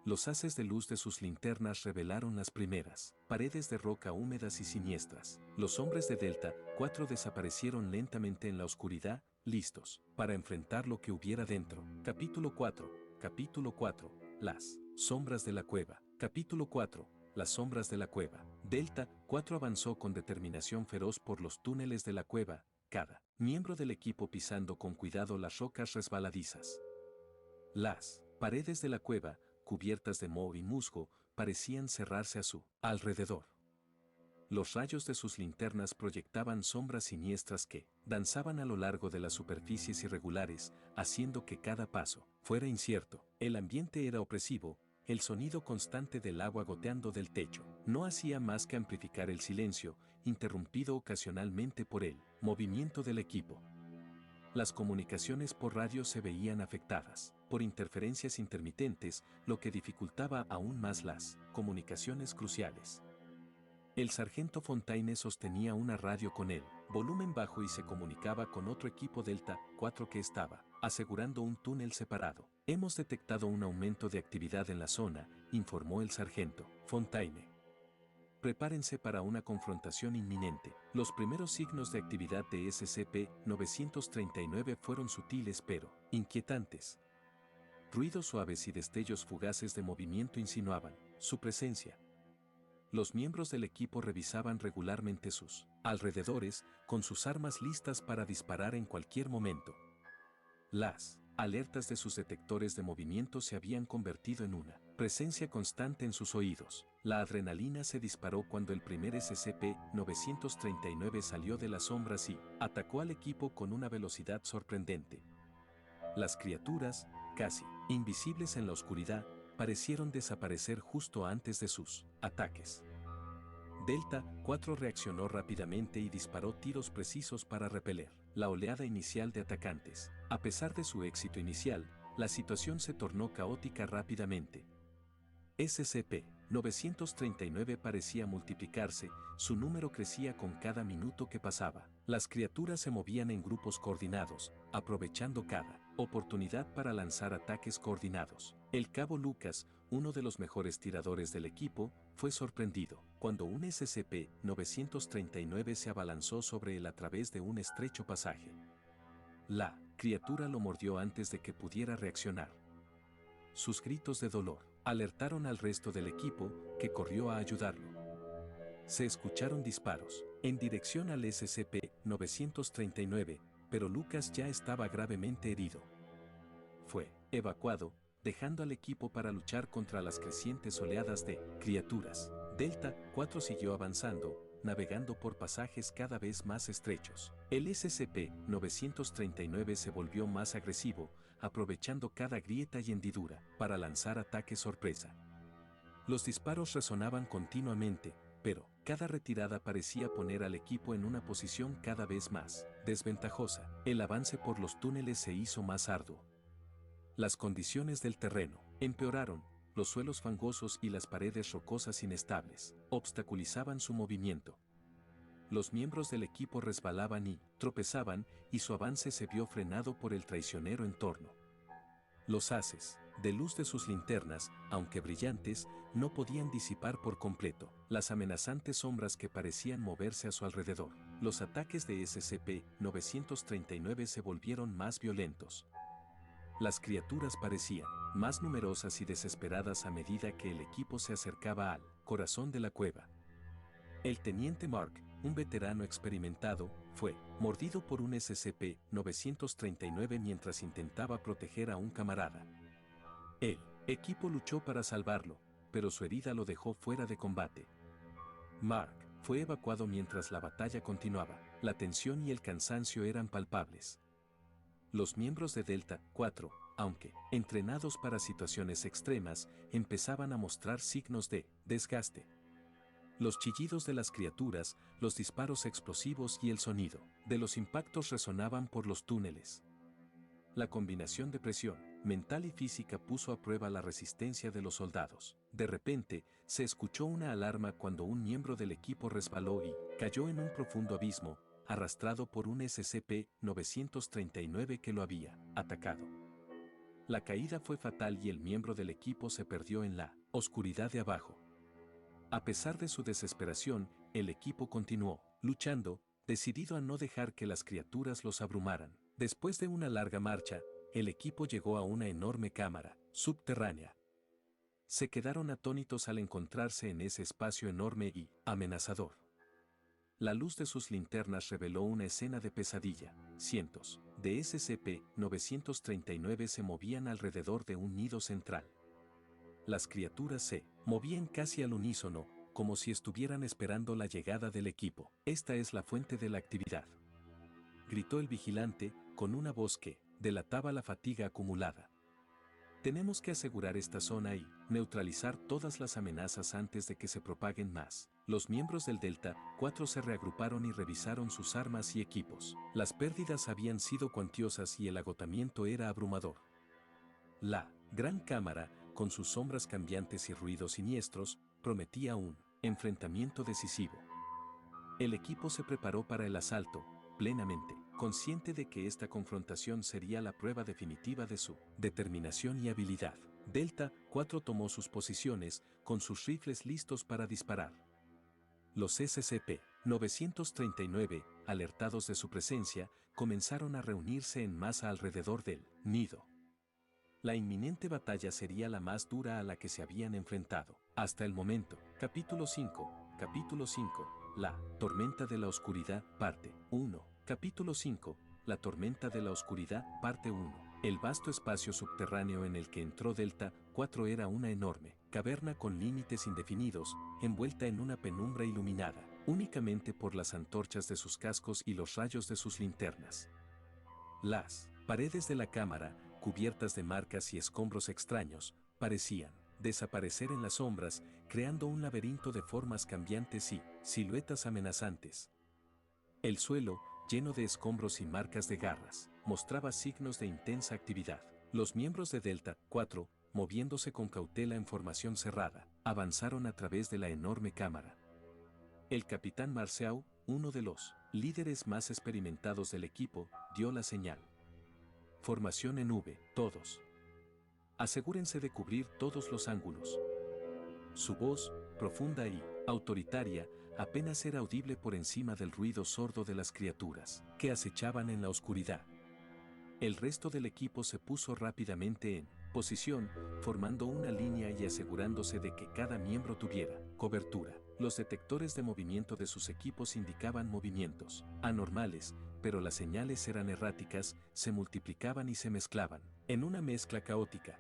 A: Los haces de luz de sus linternas revelaron las primeras paredes de roca húmedas y siniestras. Los hombres de Delta 4 desaparecieron lentamente en la oscuridad, listos para enfrentar lo que hubiera dentro. Capítulo 4. Capítulo 4. Las sombras de la cueva. Capítulo 4. Las sombras de la cueva. Delta 4 avanzó con determinación feroz por los túneles de la cueva, cada miembro del equipo pisando con cuidado las rocas resbaladizas. Las paredes de la cueva, cubiertas de moho y musgo, parecían cerrarse a su alrededor. Los rayos de sus linternas proyectaban sombras siniestras que danzaban a lo largo de las superficies irregulares, haciendo que cada paso fuera incierto. El ambiente era opresivo, el sonido constante del agua goteando del techo no hacía más que amplificar el silencio, interrumpido ocasionalmente por el movimiento del equipo. Las comunicaciones por radio se veían afectadas por interferencias intermitentes, lo que dificultaba aún más las comunicaciones cruciales. El sargento Fontaine sostenía una radio con él, volumen bajo y se comunicaba con otro equipo Delta 4 que estaba asegurando un túnel separado. Hemos detectado un aumento de actividad en la zona informó el sargento Fontaine. Prepárense para una confrontación inminente. Los primeros signos de actividad de SCP-939 fueron sutiles pero inquietantes. Ruidos suaves y destellos fugaces de movimiento insinuaban su presencia. Los miembros del equipo revisaban regularmente sus alrededores, con sus armas listas para disparar en cualquier momento. Las alertas de sus detectores de movimiento se habían convertido en una presencia constante en sus oídos. La adrenalina se disparó cuando el primer SCP-939 salió de las sombras y atacó al equipo con una velocidad sorprendente. Las criaturas, casi invisibles en la oscuridad, parecieron desaparecer justo antes de sus ataques. Delta 4 reaccionó rápidamente y disparó tiros precisos para repeler la oleada inicial de atacantes. A pesar de su éxito inicial, la situación se tornó caótica rápidamente. SCP-939 parecía multiplicarse, su número crecía con cada minuto que pasaba. Las criaturas se movían en grupos coordinados, aprovechando cada oportunidad para lanzar ataques coordinados. El cabo Lucas, uno de los mejores tiradores del equipo, fue sorprendido cuando un SCP-939 se abalanzó sobre él a través de un estrecho pasaje. La criatura lo mordió antes de que pudiera reaccionar. Sus gritos de dolor alertaron al resto del equipo, que corrió a ayudarlo. Se escucharon disparos en dirección al SCP-939, pero Lucas ya estaba gravemente herido. Fue evacuado, dejando al equipo para luchar contra las crecientes oleadas de criaturas. Delta 4 siguió avanzando, navegando por pasajes cada vez más estrechos. El SCP-939 se volvió más agresivo, aprovechando cada grieta y hendidura para lanzar ataques sorpresa. Los disparos resonaban continuamente, pero cada retirada parecía poner al equipo en una posición cada vez más desventajosa. El avance por los túneles se hizo más arduo. Las condiciones del terreno empeoraron. Los suelos fangosos y las paredes rocosas inestables obstaculizaban su movimiento. Los miembros del equipo resbalaban y tropezaban, y su avance se vio frenado por el traicionero entorno. Los haces de luz de sus linternas, aunque brillantes, no podían disipar por completo las amenazantes sombras que parecían moverse a su alrededor. Los ataques de SCP-939 se volvieron más violentos. Las criaturas parecían más numerosas y desesperadas a medida que el equipo se acercaba al corazón de la cueva. El teniente Mark, un veterano experimentado, fue mordido por un SCP-939 mientras intentaba proteger a un camarada. El equipo luchó para salvarlo, pero su herida lo dejó fuera de combate. Mark fue evacuado mientras la batalla continuaba. La tensión y el cansancio eran palpables. Los miembros de Delta 4, aunque entrenados para situaciones extremas, empezaban a mostrar signos de desgaste. Los chillidos de las criaturas, los disparos explosivos y el sonido de los impactos resonaban por los túneles. La combinación de presión mental y física puso a prueba la resistencia de los soldados. De repente, se escuchó una alarma cuando un miembro del equipo resbaló y cayó en un profundo abismo, arrastrado por un SCP-939 que lo había atacado. La caída fue fatal y el miembro del equipo se perdió en la oscuridad de abajo. A pesar de su desesperación, el equipo continuó luchando, decidido a no dejar que las criaturas los abrumaran. Después de una larga marcha, el equipo llegó a una enorme cámara subterránea. Se quedaron atónitos al encontrarse en ese espacio enorme y amenazador. La luz de sus linternas reveló una escena de pesadilla. Cientos de SCP-939 se movían alrededor de un nido central. Las criaturas se movían casi al unísono, como si estuvieran esperando la llegada del equipo. Esta es la fuente de la actividad, gritó el vigilante, con una voz que delataba la fatiga acumulada. Tenemos que asegurar esta zona y neutralizar todas las amenazas antes de que se propaguen más. Los miembros del Delta 4 se reagruparon y revisaron sus armas y equipos. Las pérdidas habían sido cuantiosas y el agotamiento era abrumador. La gran cámara, con sus sombras cambiantes y ruidos siniestros, prometía un enfrentamiento decisivo. El equipo se preparó para el asalto, plenamente consciente de que esta confrontación sería la prueba definitiva de su determinación y habilidad. Delta 4 tomó sus posiciones, con sus rifles listos para disparar. Los SCP-939, alertados de su presencia, comenzaron a reunirse en masa alrededor del nido. La inminente batalla sería la más dura a la que se habían enfrentado hasta el momento. Capítulo 5. Capítulo 5. La tormenta de la oscuridad, parte 1. Capítulo 5. La tormenta de la oscuridad, parte 1. El vasto espacio subterráneo en el que entró Delta 4 era una enorme caverna con límites indefinidos, envuelta en una penumbra iluminada únicamente por las antorchas de sus cascos y los rayos de sus linternas. Las paredes de la cámara, cubiertas de marcas y escombros extraños, parecían desaparecer en las sombras, creando un laberinto de formas cambiantes y siluetas amenazantes. El suelo, lleno de escombros y marcas de garras, mostraba signos de intensa actividad. Los miembros de Delta 4, moviéndose con cautela en formación cerrada, avanzaron a través de la enorme cámara. El capitán Marceau, uno de los líderes más experimentados del equipo, dio la señal. Formación en V, todos. Asegúrense de cubrir todos los ángulos. Su voz, profunda y autoritaria, apenas era audible por encima del ruido sordo de las criaturas que acechaban en la oscuridad. El resto del equipo se puso rápidamente en posición, formando una línea y asegurándose de que cada miembro tuviera cobertura. Los detectores de movimiento de sus equipos indicaban movimientos anormales, pero las señales eran erráticas, se multiplicaban y se mezclaban en una mezcla caótica.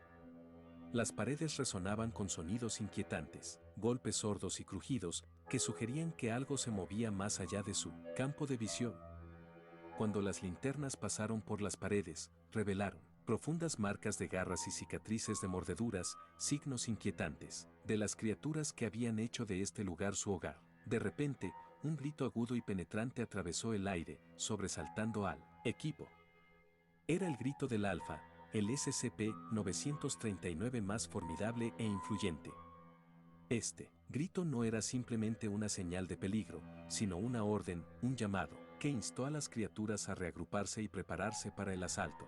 A: Las paredes resonaban con sonidos inquietantes, golpes sordos y crujidos, que sugerían que algo se movía más allá de su campo de visión. Cuando las linternas pasaron por las paredes, revelaron profundas marcas de garras y cicatrices de mordeduras, signos inquietantes de las criaturas que habían hecho de este lugar su hogar. De repente, un grito agudo y penetrante atravesó el aire, sobresaltando al equipo. Era el grito del Alfa, el SCP-939 más formidable e influyente. Este grito no era simplemente una señal de peligro, sino una orden, un llamado, que instó a las criaturas a reagruparse y prepararse para el asalto.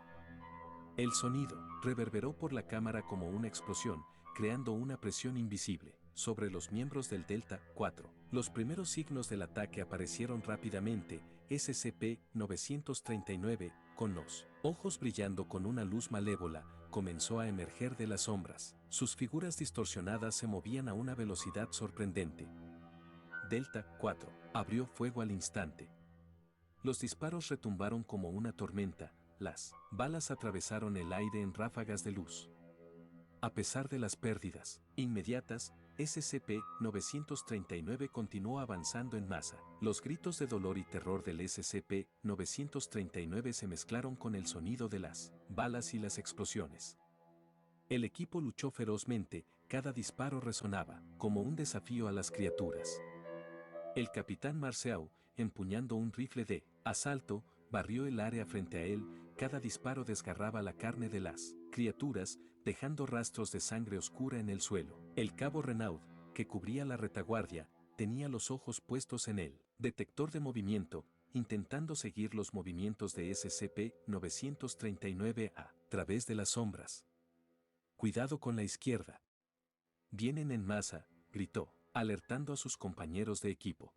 A: El sonido reverberó por la cámara como una explosión, creando una presión invisible sobre los miembros del Delta 4. Los primeros signos del ataque aparecieron rápidamente. SCP-939, con los ojos brillando con una luz malévola, comenzó a emerger de las sombras. Sus figuras distorsionadas se movían a una velocidad sorprendente. Delta 4 abrió fuego al instante. Los disparos retumbaron como una tormenta, las balas atravesaron el aire en ráfagas de luz. A pesar de las pérdidas inmediatas, SCP-939 continuó avanzando en masa. Los gritos de dolor y terror del SCP-939 se mezclaron con el sonido de las balas y las explosiones. El equipo luchó ferozmente, cada disparo resonaba como un desafío a las criaturas. El capitán Marceau, empuñando un rifle de asalto, barrió el área frente a él, cada disparo desgarraba la carne de las criaturas, dejando rastros de sangre oscura en el suelo. El cabo Renaud, que cubría la retaguardia, tenía los ojos puestos en el detector de movimiento, intentando seguir los movimientos de SCP-939 a través de las sombras. «Cuidado con la izquierda. Vienen en masa», gritó, alertando a sus compañeros de equipo.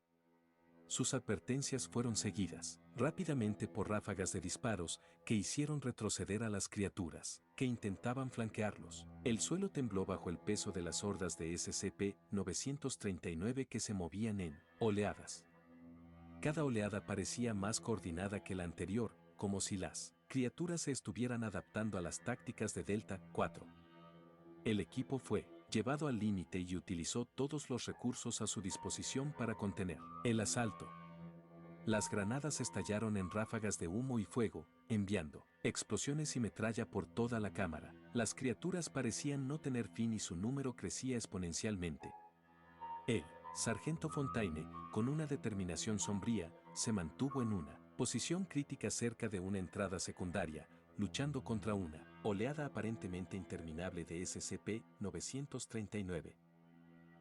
A: Sus advertencias fueron seguidas rápidamente por ráfagas de disparos que hicieron retroceder a las criaturas que intentaban flanquearlos. El suelo tembló bajo el peso de las hordas de SCP-939 que se movían en oleadas. Cada oleada parecía más coordinada que la anterior, como si las criaturas se estuvieran adaptando a las tácticas de Delta 4. El equipo fue llevado al límite y utilizó todos los recursos a su disposición para contener el asalto. Las granadas estallaron en ráfagas de humo y fuego, enviando explosiones y metralla por toda la cámara. Las criaturas parecían no tener fin y su número crecía exponencialmente. El sargento Fontaine, con una determinación sombría, se mantuvo en una posición crítica cerca de una entrada secundaria, luchando contra una oleada aparentemente interminable de SCP-939.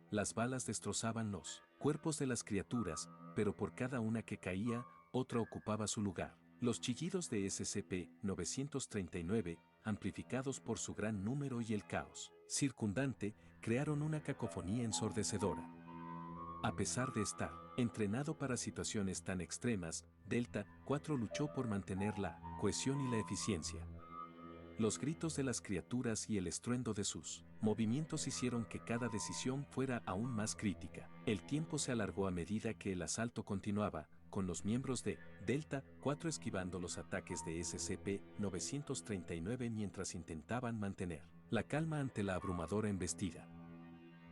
A: Las balas destrozaban los cuerpos de las criaturas, pero por cada una que caía, otra ocupaba su lugar. Los chillidos de SCP-939, amplificados por su gran número y el caos circundante, crearon una cacofonía ensordecedora. A pesar de estar entrenado para situaciones tan extremas, Delta 4 luchó por mantener la cohesión y la eficiencia. Los gritos de las criaturas y el estruendo de sus movimientos hicieron que cada decisión fuera aún más crítica. El tiempo se alargó a medida que el asalto continuaba, con los miembros de Delta 4 esquivando los ataques de SCP-939 mientras intentaban mantener la calma ante la abrumadora embestida.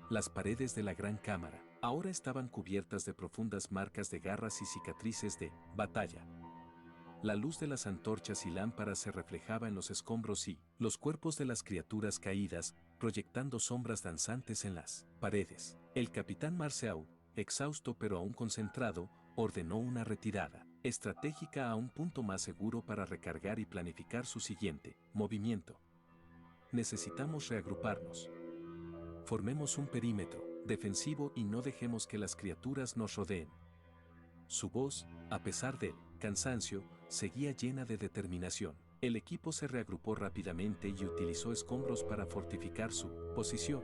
A: Las paredes de la gran cámara ahora estaban cubiertas de profundas marcas de garras y cicatrices de batalla. La luz de las antorchas y lámparas se reflejaba en los escombros y los cuerpos de las criaturas caídas, proyectando sombras danzantes en las paredes. El capitán Marceau, exhausto pero aún concentrado, ordenó una retirada estratégica a un punto más seguro para recargar y planificar su siguiente movimiento. Necesitamos reagruparnos. Formemos un perímetro defensivo y no dejemos que las criaturas nos rodeen. Su voz, a pesar del cansancio, seguía llena de determinación. El equipo se reagrupó rápidamente y utilizó escombros para fortificar su posición.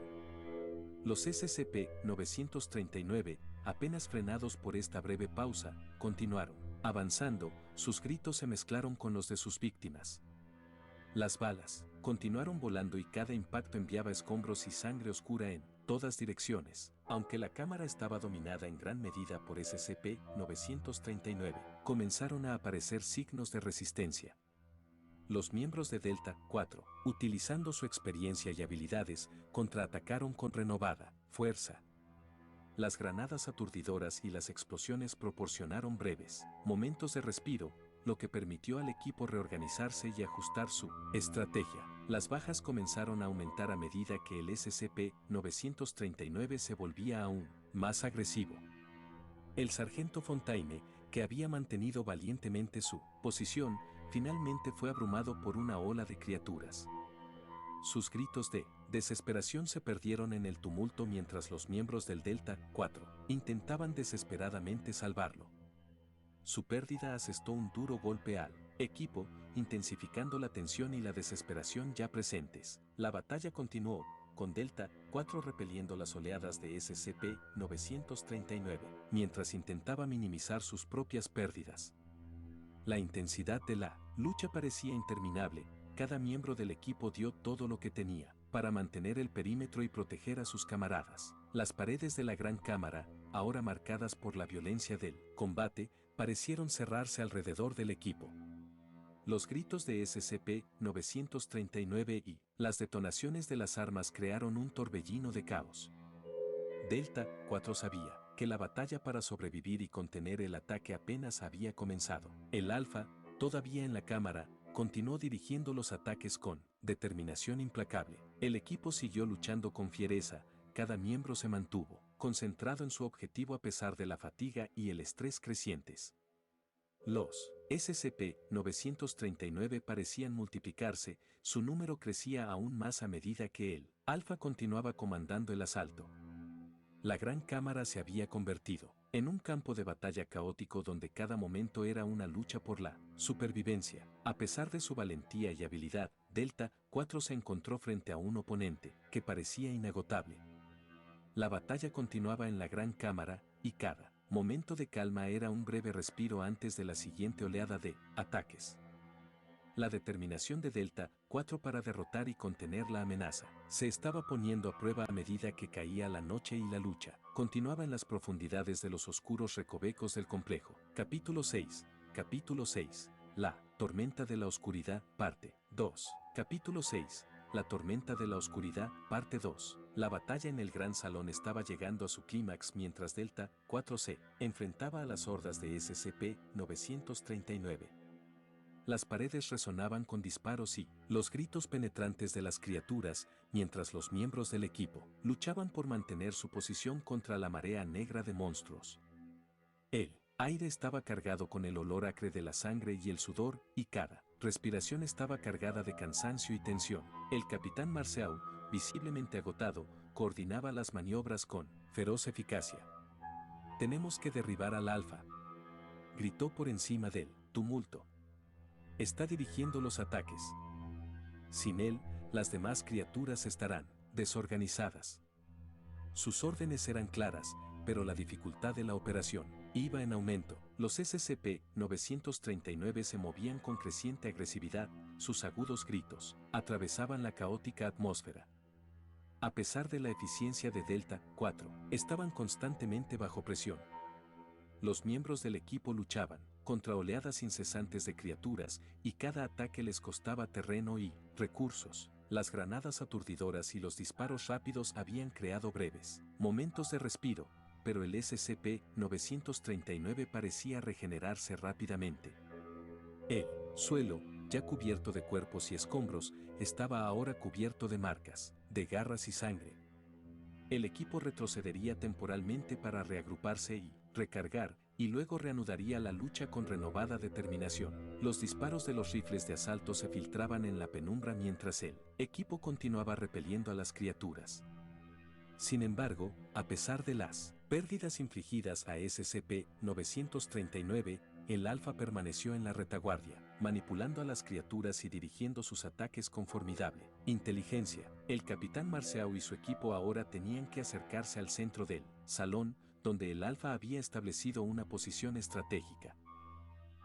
A: Los SCP-939, apenas frenados por esta breve pausa, continuaron avanzando, sus gritos se mezclaron con los de sus víctimas. Las balas continuaron volando y cada impacto enviaba escombros y sangre oscura en todas direcciones. Aunque la cámara estaba dominada en gran medida por SCP-939, comenzaron a aparecer signos de resistencia. Los miembros de Delta 4, utilizando su experiencia y habilidades, contraatacaron con renovada fuerza. Las granadas aturdidoras y las explosiones proporcionaron breves momentos de respiro, lo que permitió al equipo reorganizarse y ajustar su estrategia. Las bajas comenzaron a aumentar a medida que el SCP-939 se volvía aún más agresivo. El sargento Fontaine, que había mantenido valientemente su posición, finalmente fue abrumado por una ola de criaturas. Sus gritos de desesperación se perdieron en el tumulto mientras los miembros del Delta 4 intentaban desesperadamente salvarlo. Su pérdida asestó un duro golpe al equipo, intensificando la tensión y la desesperación ya presentes. La batalla continuó, con Delta 4 repeliendo las oleadas de SCP-939, mientras intentaba minimizar sus propias pérdidas. La intensidad de la lucha parecía interminable, cada miembro del equipo dio todo lo que tenía para mantener el perímetro y proteger a sus camaradas. Las paredes de la gran cámara, ahora marcadas por la violencia del combate, parecieron cerrarse alrededor del equipo. Los gritos de SCP-939 y las detonaciones de las armas crearon un torbellino de caos. Delta 4 sabía que la batalla para sobrevivir y contener el ataque apenas había comenzado. El Alfa, todavía en la cámara, continuó dirigiendo los ataques con determinación implacable. El equipo siguió luchando con fiereza, cada miembro se mantuvo concentrado en su objetivo a pesar de la fatiga y el estrés crecientes. Los SCP-939 parecían multiplicarse, su número crecía aún más a medida que el Alfa continuaba comandando el asalto. La gran cámara se había convertido en un campo de batalla caótico donde cada momento era una lucha por la supervivencia. A pesar de su valentía y habilidad, Delta 4 se encontró frente a un oponente que parecía inagotable. La batalla continuaba en la gran cámara, y cada momento de calma era un breve respiro antes de la siguiente oleada de ataques. La determinación de Delta 4 para derrotar y contener la amenaza se estaba poniendo a prueba a medida que caía la noche y la lucha continuaba en las profundidades de los oscuros recovecos del complejo. Capítulo 6. Capítulo 6. La tormenta de la oscuridad, parte 2. Capítulo 6. La tormenta de la oscuridad, parte 2. La batalla en el gran salón estaba llegando a su clímax mientras Delta 4 se enfrentaba a las hordas de SCP-939. Las paredes resonaban con disparos y los gritos penetrantes de las criaturas, mientras los miembros del equipo luchaban por mantener su posición contra la marea negra de monstruos. El aire estaba cargado con el olor acre de la sangre y el sudor, y cada respiración estaba cargada de cansancio y tensión. El capitán Marceau, visiblemente agotado, coordinaba las maniobras con feroz eficacia. «Tenemos que derribar al Alfa», gritó por encima del tumulto. «Está dirigiendo los ataques». Sin él, las demás criaturas estarán desorganizadas. Sus órdenes eran claras, pero la dificultad de la operación iba en aumento. Los SCP-939 se movían con creciente agresividad, sus agudos gritos atravesaban la caótica atmósfera. A pesar de la eficiencia de Delta-4, estaban constantemente bajo presión. Los miembros del equipo luchaban contra oleadas incesantes de criaturas y cada ataque les costaba terreno y recursos. Las granadas aturdidoras y los disparos rápidos habían creado breves momentos de respiro, pero el SCP-939 parecía regenerarse rápidamente. El suelo, ya cubierto de cuerpos y escombros, estaba ahora cubierto de marcas, de garras y sangre. El equipo retrocedería temporalmente para reagruparse y recargar, y luego reanudaría la lucha con renovada determinación. Los disparos de los rifles de asalto se filtraban en la penumbra mientras el equipo continuaba repeliendo a las criaturas. Sin embargo, a pesar de las pérdidas infligidas a SCP-939, el Alfa permaneció en la retaguardia, manipulando a las criaturas y dirigiendo sus ataques con formidable inteligencia. El Capitán Marceau y su equipo ahora tenían que acercarse al centro del salón, donde el Alfa había establecido una posición estratégica.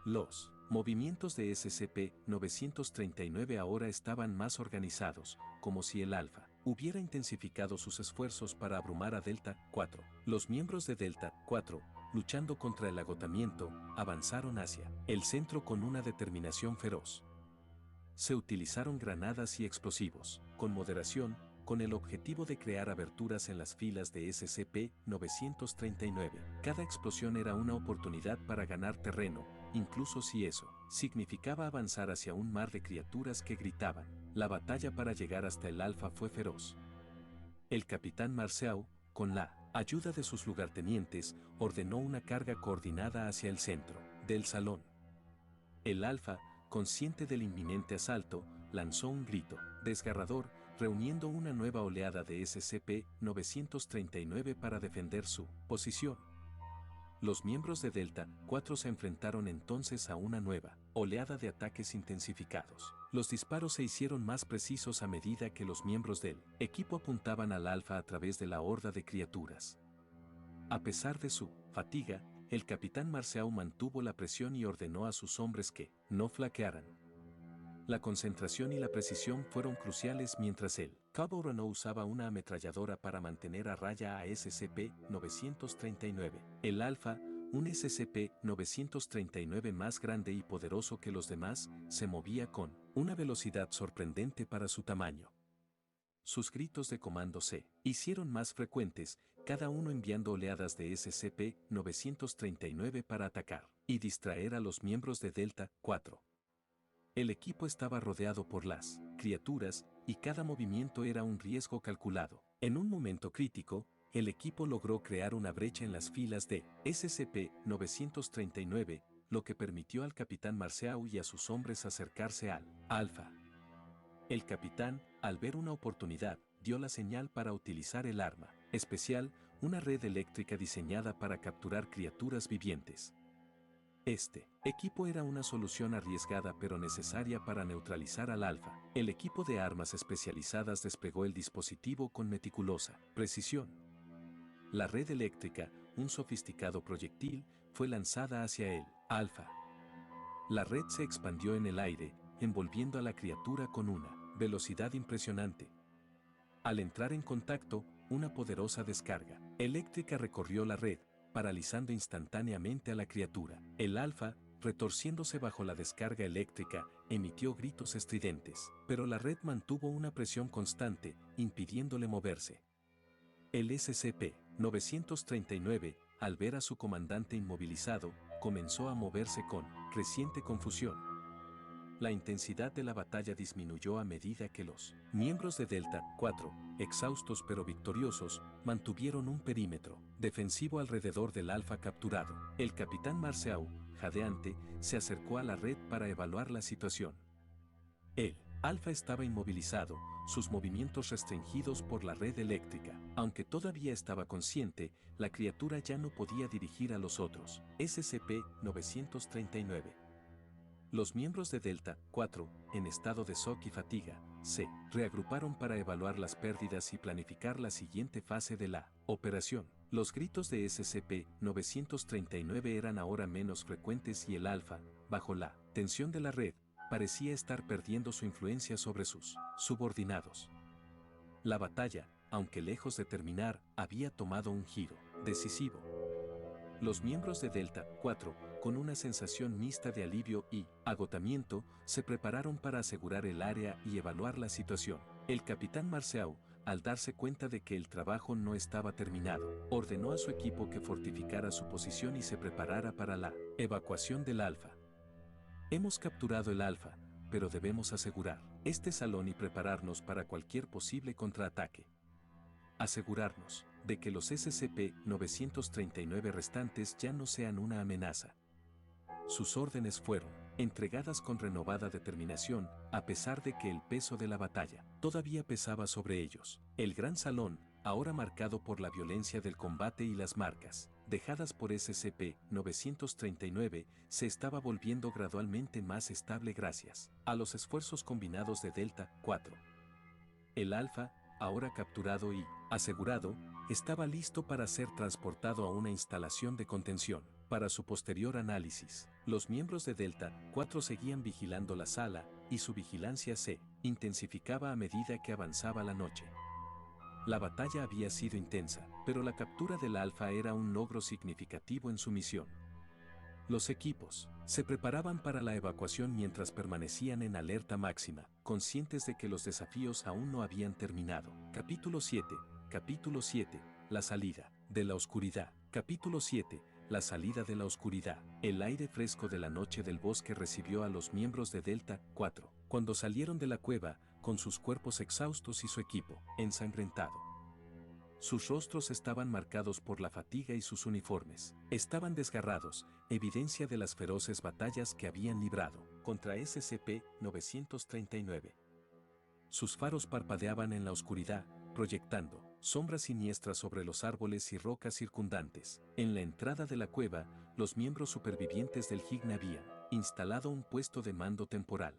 A: Los movimientos de SCP-939 ahora estaban más organizados, como si el Alfa hubiera intensificado sus esfuerzos para abrumar a Delta-4. Los miembros de Delta-4, luchando contra el agotamiento, avanzaron hacia el centro con una determinación feroz. Se utilizaron granadas y explosivos, con moderación, con el objetivo de crear aberturas en las filas de SCP-939. Cada explosión era una oportunidad para ganar terreno, incluso si eso significaba avanzar hacia un mar de criaturas que gritaban. La batalla para llegar hasta el Alfa fue feroz. El Capitán Marceau, con la ayuda de sus lugartenientes, ordenó una carga coordinada hacia el centro del salón. El Alfa, consciente del inminente asalto, lanzó un grito desgarrador, reuniendo una nueva oleada de SCP-939 para defender su posición. Los miembros de Delta-4 se enfrentaron entonces a una nueva oleada de ataques intensificados. Los disparos se hicieron más precisos a medida que los miembros del equipo apuntaban al Alfa a través de la horda de criaturas. A pesar de su fatiga, el Capitán Marceau mantuvo la presión y ordenó a sus hombres que no flaquearan. La concentración y la precisión fueron cruciales mientras el Cabo Renault usaba una ametralladora para mantener a raya a SCP-939. El Alfa, un SCP-939 más grande y poderoso que los demás, se movía con una velocidad sorprendente para su tamaño. Sus gritos de comando se hicieron más frecuentes, cada uno enviando oleadas de SCP-939 para atacar y distraer a los miembros de Delta-4. El equipo estaba rodeado por las criaturas, y cada movimiento era un riesgo calculado. En un momento crítico, el equipo logró crear una brecha en las filas de SCP-939, lo que permitió al Capitán Marceau y a sus hombres acercarse al Alfa. El capitán, al ver una oportunidad, dio la señal para utilizar el arma especial, una red eléctrica diseñada para capturar criaturas vivientes. Este equipo era una solución arriesgada pero necesaria para neutralizar al Alfa. El equipo de armas especializadas desplegó el dispositivo con meticulosa precisión. La red eléctrica, un sofisticado proyectil, fue lanzada hacia el Alfa. La red se expandió en el aire, envolviendo a la criatura con una velocidad impresionante. Al entrar en contacto, una poderosa descarga eléctrica recorrió la red, paralizando instantáneamente a la criatura. El Alfa, retorciéndose bajo la descarga eléctrica, emitió gritos estridentes, pero la red mantuvo una presión constante, impidiéndole moverse. El SCP-939, al ver a su comandante inmovilizado, comenzó a moverse con creciente confusión. La intensidad de la batalla disminuyó a medida que los miembros de Delta-4, exhaustos pero victoriosos, mantuvieron un perímetro defensivo alrededor del Alfa capturado. El Capitán Marceau, jadeante, se acercó a la red para evaluar la situación. El Alfa estaba inmovilizado, sus movimientos restringidos por la red eléctrica. Aunque todavía estaba consciente, la criatura ya no podía dirigir a los otros. SCP-939. Los miembros de Delta 4, en estado de shock y fatiga, se reagruparon para evaluar las pérdidas y planificar la siguiente fase de la operación. Los gritos de SCP-939 eran ahora menos frecuentes y el Alfa, bajo la tensión de la red, parecía estar perdiendo su influencia sobre sus subordinados. La batalla, aunque lejos de terminar, había tomado un giro decisivo. Los miembros de Delta 4, con una sensación mixta de alivio y agotamiento, se prepararon para asegurar el área y evaluar la situación. El capitán Marceau, al darse cuenta de que el trabajo no estaba terminado, ordenó a su equipo que fortificara su posición y se preparara para la evacuación del Alfa. Hemos capturado el Alfa, pero debemos asegurar este salón y prepararnos para cualquier posible contraataque. Asegurarnos de que los SCP-939 restantes ya no sean una amenaza. Sus órdenes fueron entregadas con renovada determinación, a pesar de que el peso de la batalla todavía pesaba sobre ellos. El gran salón, ahora marcado por la violencia del combate y las marcas dejadas por SCP-939, se estaba volviendo gradualmente más estable gracias a los esfuerzos combinados de Delta 4. El Alfa, ahora capturado y asegurado, estaba listo para ser transportado a una instalación de contención. Para su posterior análisis, los miembros de Delta 4 seguían vigilando la sala, y su vigilancia se intensificaba a medida que avanzaba la noche. La batalla había sido intensa, pero la captura del Alfa era un logro significativo en su misión. Los equipos se preparaban para la evacuación mientras permanecían en alerta máxima, conscientes de que los desafíos aún no habían terminado. Capítulo 7. Capítulo 7. La salida de la oscuridad. Capítulo 7. La salida de la oscuridad. El aire fresco de la noche del bosque recibió a los miembros de Delta 4, cuando salieron de la cueva, con sus cuerpos exhaustos y su equipo ensangrentado. Sus rostros estaban marcados por la fatiga y sus uniformes estaban desgarrados, evidencia de las feroces batallas que habían librado contra SCP-939. Sus faros parpadeaban en la oscuridad, proyectando sombras siniestras sobre los árboles y rocas circundantes. En la entrada de la cueva, los miembros supervivientes del HIGN habían instalado un puesto de mando temporal.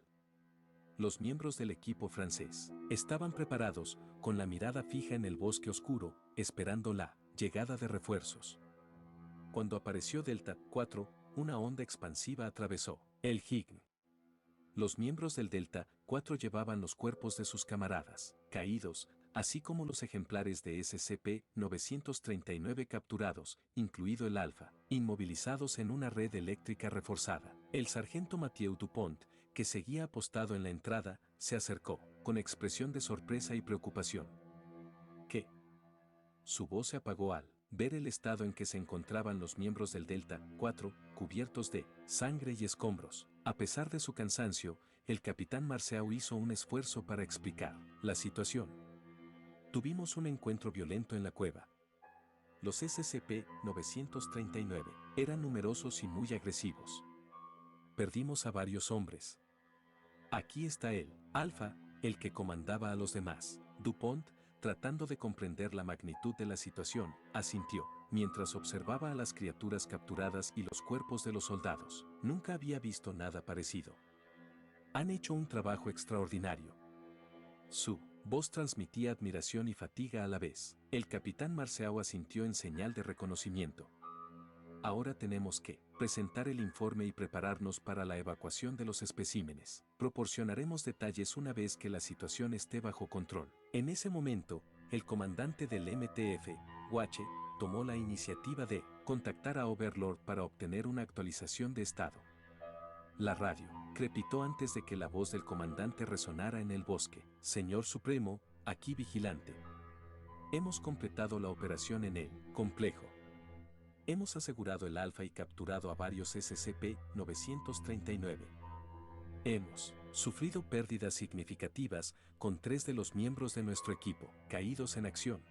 A: Los miembros del equipo francés estaban preparados, con la mirada fija en el bosque oscuro, esperando la llegada de refuerzos. Cuando apareció Delta 4, una onda expansiva atravesó el HIGN. Los miembros del Delta 4 llevaban los cuerpos de sus camaradas caídos, así como los ejemplares de SCP-939 capturados, incluido el Alfa, inmovilizados en una red eléctrica reforzada. El sargento Mathieu Dupont, que seguía apostado en la entrada, se acercó, con expresión de sorpresa y preocupación. ¿Qué? Su voz se apagó al ver el estado en que se encontraban los miembros del Delta 4, cubiertos de sangre y escombros. A pesar de su cansancio, el capitán Marceau hizo un esfuerzo para explicar la situación. Tuvimos un encuentro violento en la cueva. Los SCP-939 eran numerosos y muy agresivos. Perdimos a varios hombres. Aquí está él, Alfa, el que comandaba a los demás. Dupont, tratando de comprender la magnitud de la situación, asintió, mientras observaba a las criaturas capturadas y los cuerpos de los soldados. Nunca había visto nada parecido. Han hecho un trabajo extraordinario. Su voz transmitía admiración y fatiga a la vez. El capitán Marceau asintió en señal de reconocimiento. Ahora tenemos que presentar el informe y prepararnos para la evacuación de los especímenes. Proporcionaremos detalles una vez que la situación esté bajo control. En ese momento, el comandante del MTF, Wache, tomó la iniciativa de contactar a Overlord para obtener una actualización de estado. La radio crepitó antes de que la voz del comandante resonara en el bosque. Señor Supremo, aquí vigilante. Hemos completado la operación en el complejo. Hemos asegurado el Alfa y capturado a varios SCP-939. Hemos sufrido pérdidas significativas con 3 de los miembros de nuestro equipo caídos en acción.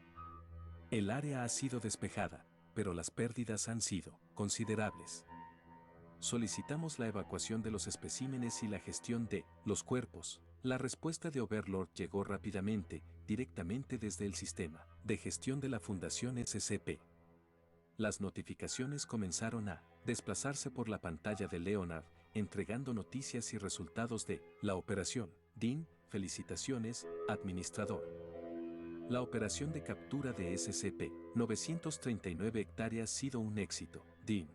A: El área ha sido despejada, pero las pérdidas han sido considerables. Solicitamos la evacuación de los especímenes y la gestión de los cuerpos. La respuesta de Overlord llegó rápidamente, directamente desde el sistema de gestión de la Fundación SCP. Las notificaciones comenzaron a desplazarse por la pantalla de Leonard, entregando noticias y resultados de la operación. Dean, felicitaciones, administrador. La operación de captura de SCP-939 hectáreas ha sido un éxito. Dean.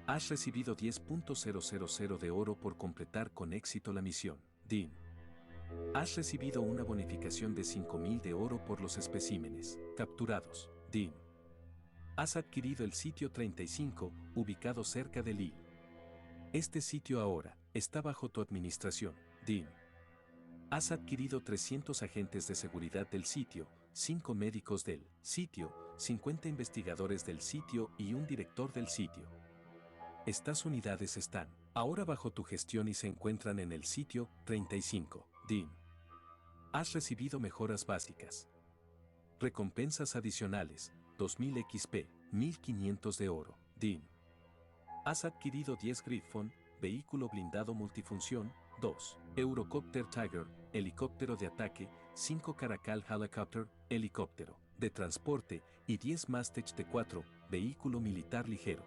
A: Has recibido 10.000 de oro por completar con éxito la misión. Dean. Has recibido una bonificación de 5.000 de oro por los especímenes capturados. Dean. Has adquirido el sitio 35, ubicado cerca de Lee. Este sitio ahora está bajo tu administración. Dean. Has adquirido 300 agentes de seguridad del sitio, 5 médicos del sitio, 50 investigadores del sitio y un director del sitio. Estas unidades están ahora bajo tu gestión y se encuentran en el sitio 35. Dean. Has recibido mejoras básicas. Recompensas adicionales, 2000 XP, 1500 de oro. Dean. Has adquirido 10 Griffon, vehículo blindado multifunción, 2 Eurocopter Tiger, helicóptero de ataque, 5 Caracal Helicopter, helicóptero de transporte y 10 Mastech T4, vehículo militar ligero.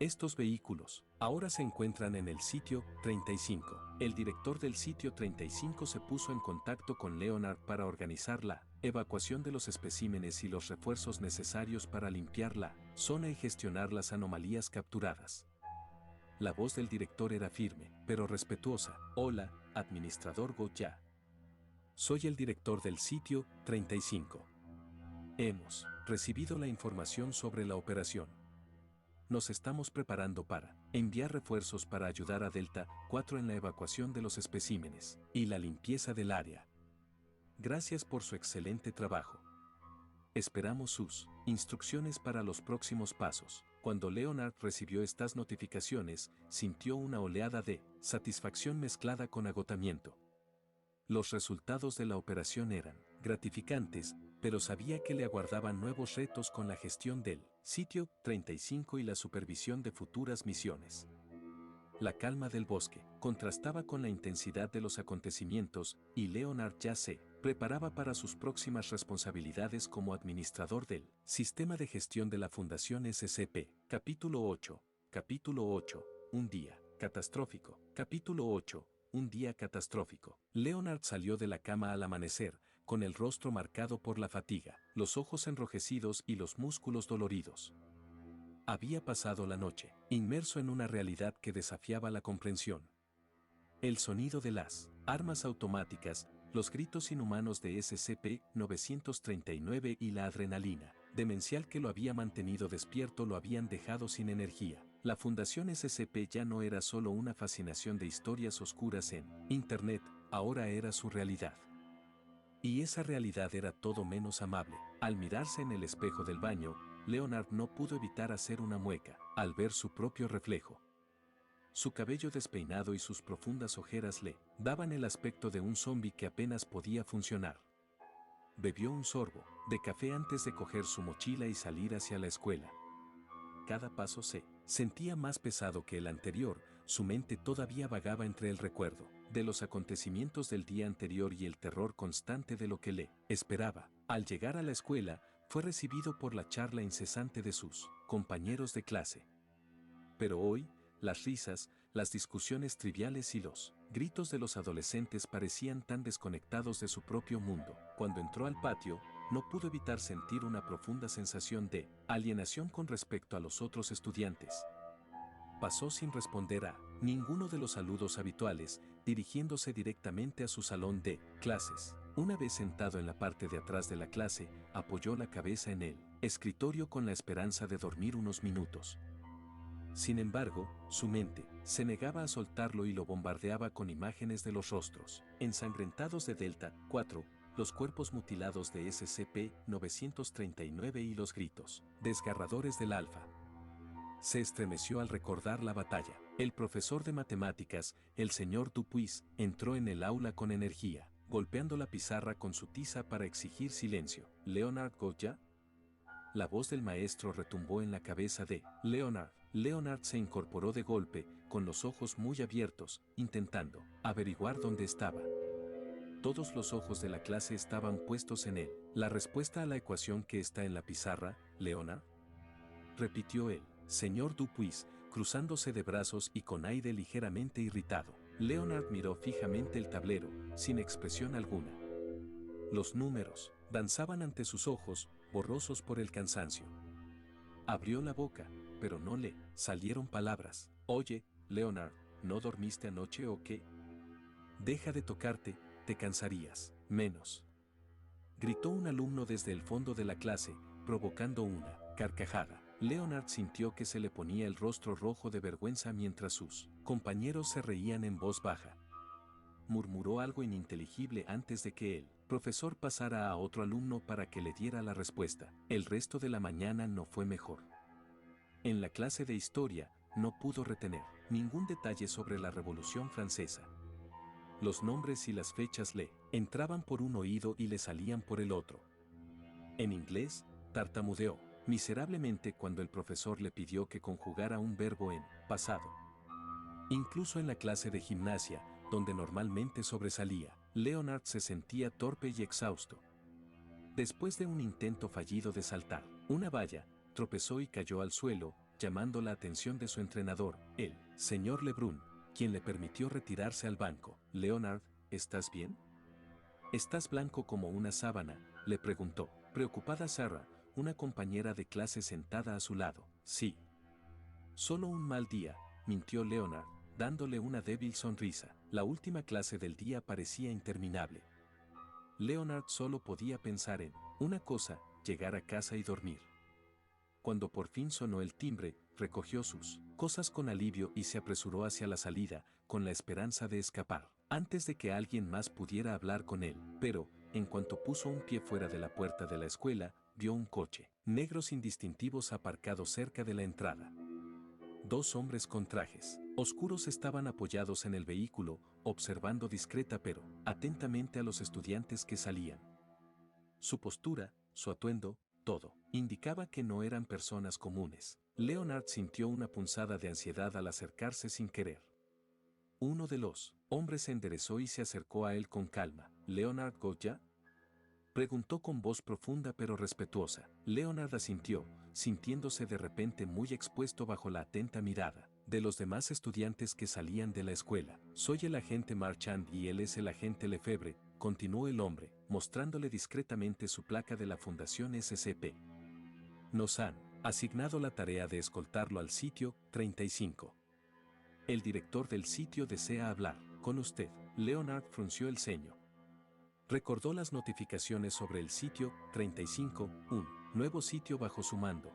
A: Estos vehículos ahora se encuentran en el sitio 35. El director del sitio 35 se puso en contacto con Leonard para organizar la evacuación de los especímenes y los refuerzos necesarios para limpiar la zona y gestionar las anomalías capturadas. La voz del director era firme, pero respetuosa. Hola, administrador Goya. Soy el director del sitio 35. Hemos recibido la información sobre la operación. Nos estamos preparando para enviar refuerzos para ayudar a Delta 4 en la evacuación de los especímenes y la limpieza del área. Gracias por su excelente trabajo. Esperamos sus instrucciones para los próximos pasos. Cuando Leonard recibió estas notificaciones, sintió una oleada de satisfacción mezclada con agotamiento. Los resultados de la operación eran gratificantes, pero sabía que le aguardaban nuevos retos con la gestión del sitio 35 y la supervisión de futuras misiones. La calma del bosque contrastaba con la intensidad de los acontecimientos y Leonard ya se preparaba para sus próximas responsabilidades como administrador del Sistema de Gestión de la Fundación SCP. Capítulo 8. Capítulo 8. Un día catastrófico. Capítulo 8. Un día catastrófico. Leonard salió de la cama al amanecer, con el rostro marcado por la fatiga, los ojos enrojecidos y los músculos doloridos. Había pasado la noche, inmerso en una realidad que desafiaba la comprensión. El sonido de las armas automáticas, los gritos inhumanos de SCP-939 y la adrenalina demencial que lo había mantenido despierto lo habían dejado sin energía. La Fundación SCP ya no era solo una fascinación de historias oscuras en Internet, ahora era su realidad. Y esa realidad era todo menos amable. Al mirarse en el espejo del baño, Leonard no pudo evitar hacer una mueca al ver su propio reflejo. Su cabello despeinado y sus profundas ojeras le daban el aspecto de un zombi que apenas podía funcionar. Bebió un sorbo de café antes de coger su mochila y salir hacia la escuela. Cada paso se sentía más pesado que el anterior, su mente todavía vagaba entre el recuerdo de los acontecimientos del día anterior y el terror constante de lo que le esperaba. Al llegar a la escuela, fue recibido por la charla incesante de sus compañeros de clase. Pero hoy, las risas, las discusiones triviales y los gritos de los adolescentes parecían tan desconectados de su propio mundo. Cuando entró al patio, no pudo evitar sentir una profunda sensación de alienación con respecto a los otros estudiantes. Pasó sin responder a ninguno de los saludos habituales, dirigiéndose directamente a su salón de clases. Una vez sentado en la parte de atrás de la clase, apoyó la cabeza en el escritorio con la esperanza de dormir unos minutos. Sin embargo, su mente se negaba a soltarlo y lo bombardeaba con imágenes de los rostros ensangrentados de Delta 4, los cuerpos mutilados de SCP-939 y los gritos desgarradores del Alfa. Se estremeció al recordar la batalla. El profesor de matemáticas, el señor Dupuis, entró en el aula con energía, golpeando la pizarra con su tiza para exigir silencio. ¿Leonard Goya? La voz del maestro retumbó en la cabeza de Leonard. Leonard se incorporó de golpe, con los ojos muy abiertos, intentando averiguar dónde estaba. Todos los ojos de la clase estaban puestos en él. ¿La respuesta a la ecuación que está en la pizarra, Leonard?, repitió él. Señor Dupuis, cruzándose de brazos y con aire ligeramente irritado. Leonard miró fijamente el tablero, sin expresión alguna. Los números danzaban ante sus ojos, borrosos por el cansancio. Abrió la boca, pero no le salieron palabras. Oye, Leonard, ¿no dormiste anoche o qué? Deja de tocarte, te cansarías. Menos. Gritó un alumno desde el fondo de la clase, provocando una carcajada. Leonard sintió que se le ponía el rostro rojo de vergüenza mientras sus compañeros se reían en voz baja. Murmuró algo ininteligible antes de que el profesor pasara a otro alumno para que le diera la respuesta. El resto de la mañana no fue mejor. En la clase de historia, no pudo retener ningún detalle sobre la Revolución Francesa. Los nombres y las fechas le entraban por un oído y le salían por el otro. En inglés, tartamudeó miserablemente cuando el profesor le pidió que conjugara un verbo en pasado. Incluso en la clase de gimnasia, donde normalmente sobresalía, Leonard se sentía torpe y exhausto. Después de un intento fallido de saltar una valla, tropezó y cayó al suelo, llamando la atención de su entrenador, el señor Lebrun, quien le permitió retirarse al banco. Leonard, ¿estás bien? ¿Estás blanco como una sábana?, le preguntó, preocupada Sarah, una compañera de clase sentada a su lado. Sí. Solo un mal día, mintió Leonard, dándole una débil sonrisa. La última clase del día parecía interminable. Leonard solo podía pensar en una cosa, llegar a casa y dormir. Cuando por fin sonó el timbre, recogió sus cosas con alivio y se apresuró hacia la salida, con la esperanza de escapar, antes de que alguien más pudiera hablar con él. Pero, en cuanto puso un pie fuera de la puerta de la escuela, vio un coche negro sin distintivos aparcado cerca de la entrada. Dos hombres con trajes oscuros estaban apoyados en el vehículo, observando discreta pero atentamente a los estudiantes que salían. Su postura, su atuendo, todo, indicaba que no eran personas comunes. Leonard sintió una punzada de ansiedad al acercarse sin querer. Uno de los hombres se enderezó y se acercó a él con calma. ¿Leonard Goya?, preguntó con voz profunda pero respetuosa. Leonard asintió, sintiéndose de repente muy expuesto bajo la atenta mirada de los demás estudiantes que salían de la escuela. Soy el agente Marchand y él es el agente Lefebvre, continuó el hombre, mostrándole discretamente su placa de la Fundación SCP. Nos han asignado la tarea de escoltarlo al sitio 35. El director del sitio desea hablar con usted. Leonard frunció el ceño. Recordó las notificaciones sobre el sitio 35, un nuevo sitio bajo su mando.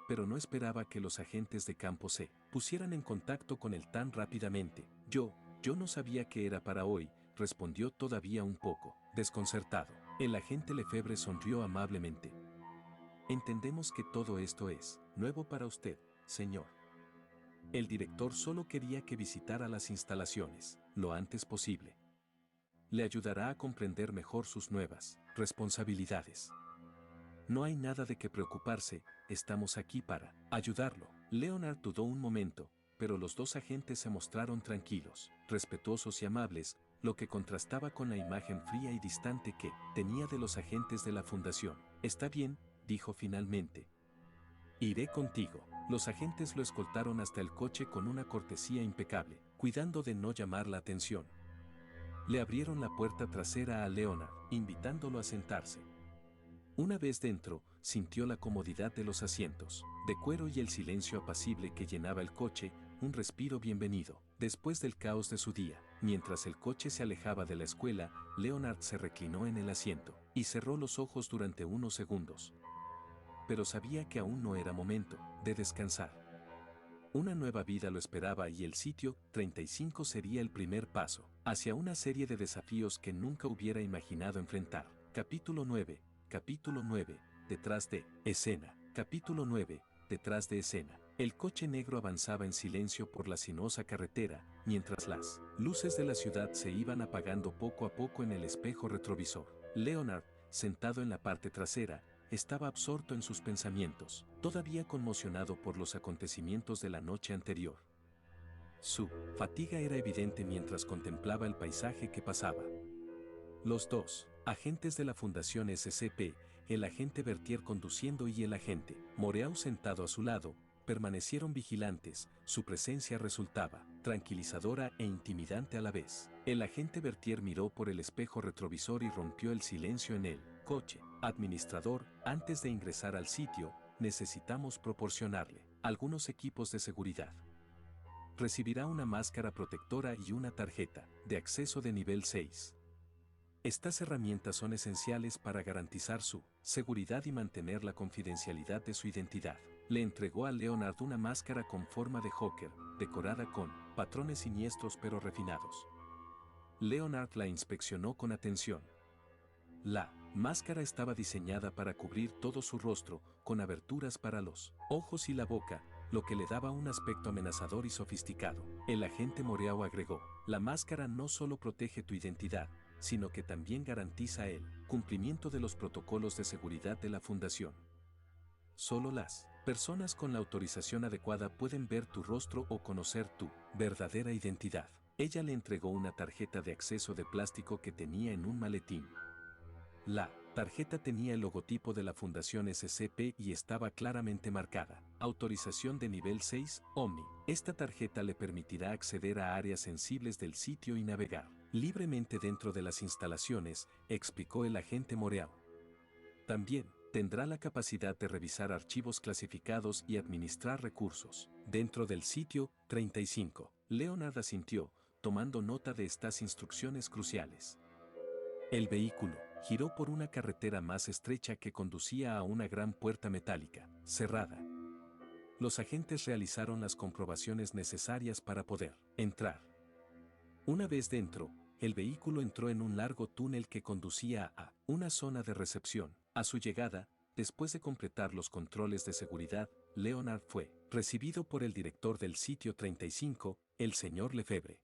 A: Pero no esperaba que los agentes de campo se pusieran en contacto con él tan rápidamente. Yo no sabía que era para hoy, respondió todavía un poco desconcertado. El agente Lefebvre sonrió amablemente. Entendemos que todo esto es nuevo para usted, señor. El director solo quería que visitara las instalaciones lo antes posible. Le ayudará a comprender mejor sus nuevas responsabilidades. No hay nada de qué preocuparse, estamos aquí para ayudarlo. Leonard dudó un momento, pero los dos agentes se mostraron tranquilos, respetuosos y amables, lo que contrastaba con la imagen fría y distante que tenía de los agentes de la fundación. Está bien, dijo finalmente. Iré contigo. Los agentes lo escoltaron hasta el coche con una cortesía impecable, cuidando de no llamar la atención. Le abrieron la puerta trasera a Leonard, invitándolo a sentarse. Una vez dentro, sintió la comodidad de los asientos de cuero y el silencio apacible que llenaba el coche, un respiro bienvenido. Después del caos de su día, mientras el coche se alejaba de la escuela, Leonard se reclinó en el asiento y cerró los ojos durante unos segundos. Pero sabía que aún no era momento de descansar. Una nueva vida lo esperaba y el sitio 35 sería el primer paso hacia una serie de desafíos que nunca hubiera imaginado enfrentar. Capítulo 9. Capítulo 9. Detrás de escena. Capítulo 9. Detrás de escena. El coche negro avanzaba en silencio por la sinuosa carretera, mientras las luces de la ciudad se iban apagando poco a poco en el espejo retrovisor. Leonard, sentado en la parte trasera, estaba absorto en sus pensamientos, todavía conmocionado por los acontecimientos de la noche anterior. Su fatiga era evidente mientras contemplaba el paisaje que pasaba. Los dos agentes de la Fundación SCP, el agente Berthier conduciendo y el agente Moreau sentado a su lado, Permanecieron vigilantes, su presencia resultaba tranquilizadora e intimidante a la vez. El agente Bertier miró por el espejo retrovisor y rompió el silencio en el coche. Administrador, antes de ingresar al sitio, necesitamos proporcionarle algunos equipos de seguridad. Recibirá una máscara protectora y una tarjeta de acceso de nivel 6. Estas herramientas son esenciales para garantizar su seguridad y mantener la confidencialidad de su identidad. Le entregó a Leonard una máscara con forma de Joker, decorada con patrones siniestros pero refinados. Leonard la inspeccionó con atención. La máscara estaba diseñada para cubrir todo su rostro, con aberturas para los ojos y la boca, lo que le daba un aspecto amenazador y sofisticado. El agente Moreau agregó, la máscara no solo protege tu identidad, sino que también garantiza el cumplimiento de los protocolos de seguridad de la Fundación. Solo las personas con la autorización adecuada pueden ver tu rostro o conocer tu verdadera identidad. Ella le entregó una tarjeta de acceso de plástico que tenía en un maletín. La tarjeta tenía el logotipo de la Fundación SCP y estaba claramente marcada. Autorización de nivel 6, Omni. Esta tarjeta le permitirá acceder a áreas sensibles del sitio y navegar libremente dentro de las instalaciones, explicó el agente Moreau. También tendrá la capacidad de revisar archivos clasificados y administrar recursos dentro del sitio 35. Leonard asintió, tomando nota de estas instrucciones cruciales. El vehículo giró por una carretera más estrecha que conducía a una gran puerta metálica, cerrada. Los agentes realizaron las comprobaciones necesarias para poder entrar. Una vez dentro, el vehículo entró en un largo túnel que conducía a una zona de recepción. A su llegada, después de completar los controles de seguridad, Leonard fue recibido por el director del sitio 35, el señor Lefebvre.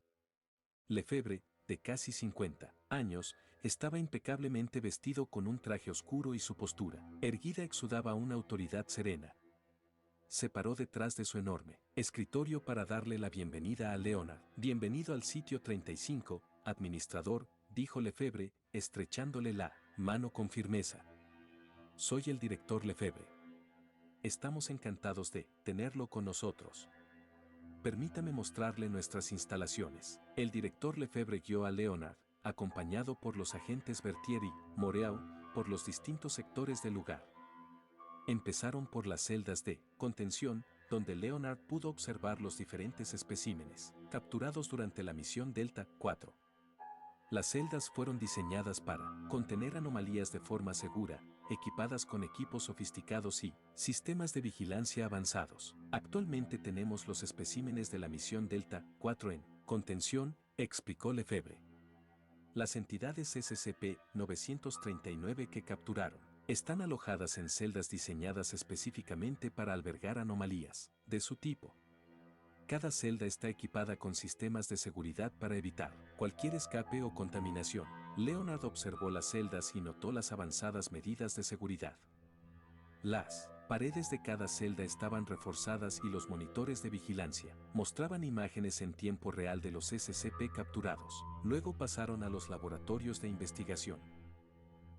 A: Lefebvre, de casi 50 años, estaba impecablemente vestido con un traje oscuro y su postura erguida exudaba una autoridad serena. Se paró detrás de su enorme escritorio para darle la bienvenida a Leonard. Bienvenido al sitio 35, administrador, dijo Lefebvre, estrechándole la mano con firmeza. Soy el director Lefebvre. Estamos encantados de tenerlo con nosotros. Permítame mostrarle nuestras instalaciones. El director Lefebvre guió a Leonard, acompañado por los agentes Bertier y Moreau, por los distintos sectores del lugar. Empezaron por las celdas de contención, donde Leonard pudo observar los diferentes especímenes capturados durante la misión Delta 4. Las celdas fueron diseñadas para contener anomalías de forma segura, equipadas con equipos sofisticados y sistemas de vigilancia avanzados. Actualmente tenemos los especímenes de la misión Delta 4 en contención, explicó Lefebvre. Las entidades SCP-939 que capturaron están alojadas en celdas diseñadas específicamente para albergar anomalías de su tipo. Cada celda está equipada con sistemas de seguridad para evitar cualquier escape o contaminación. Leonard observó las celdas y notó las avanzadas medidas de seguridad. Las paredes de cada celda estaban reforzadas y los monitores de vigilancia mostraban imágenes en tiempo real de los SCP capturados. Luego pasaron a los laboratorios de investigación.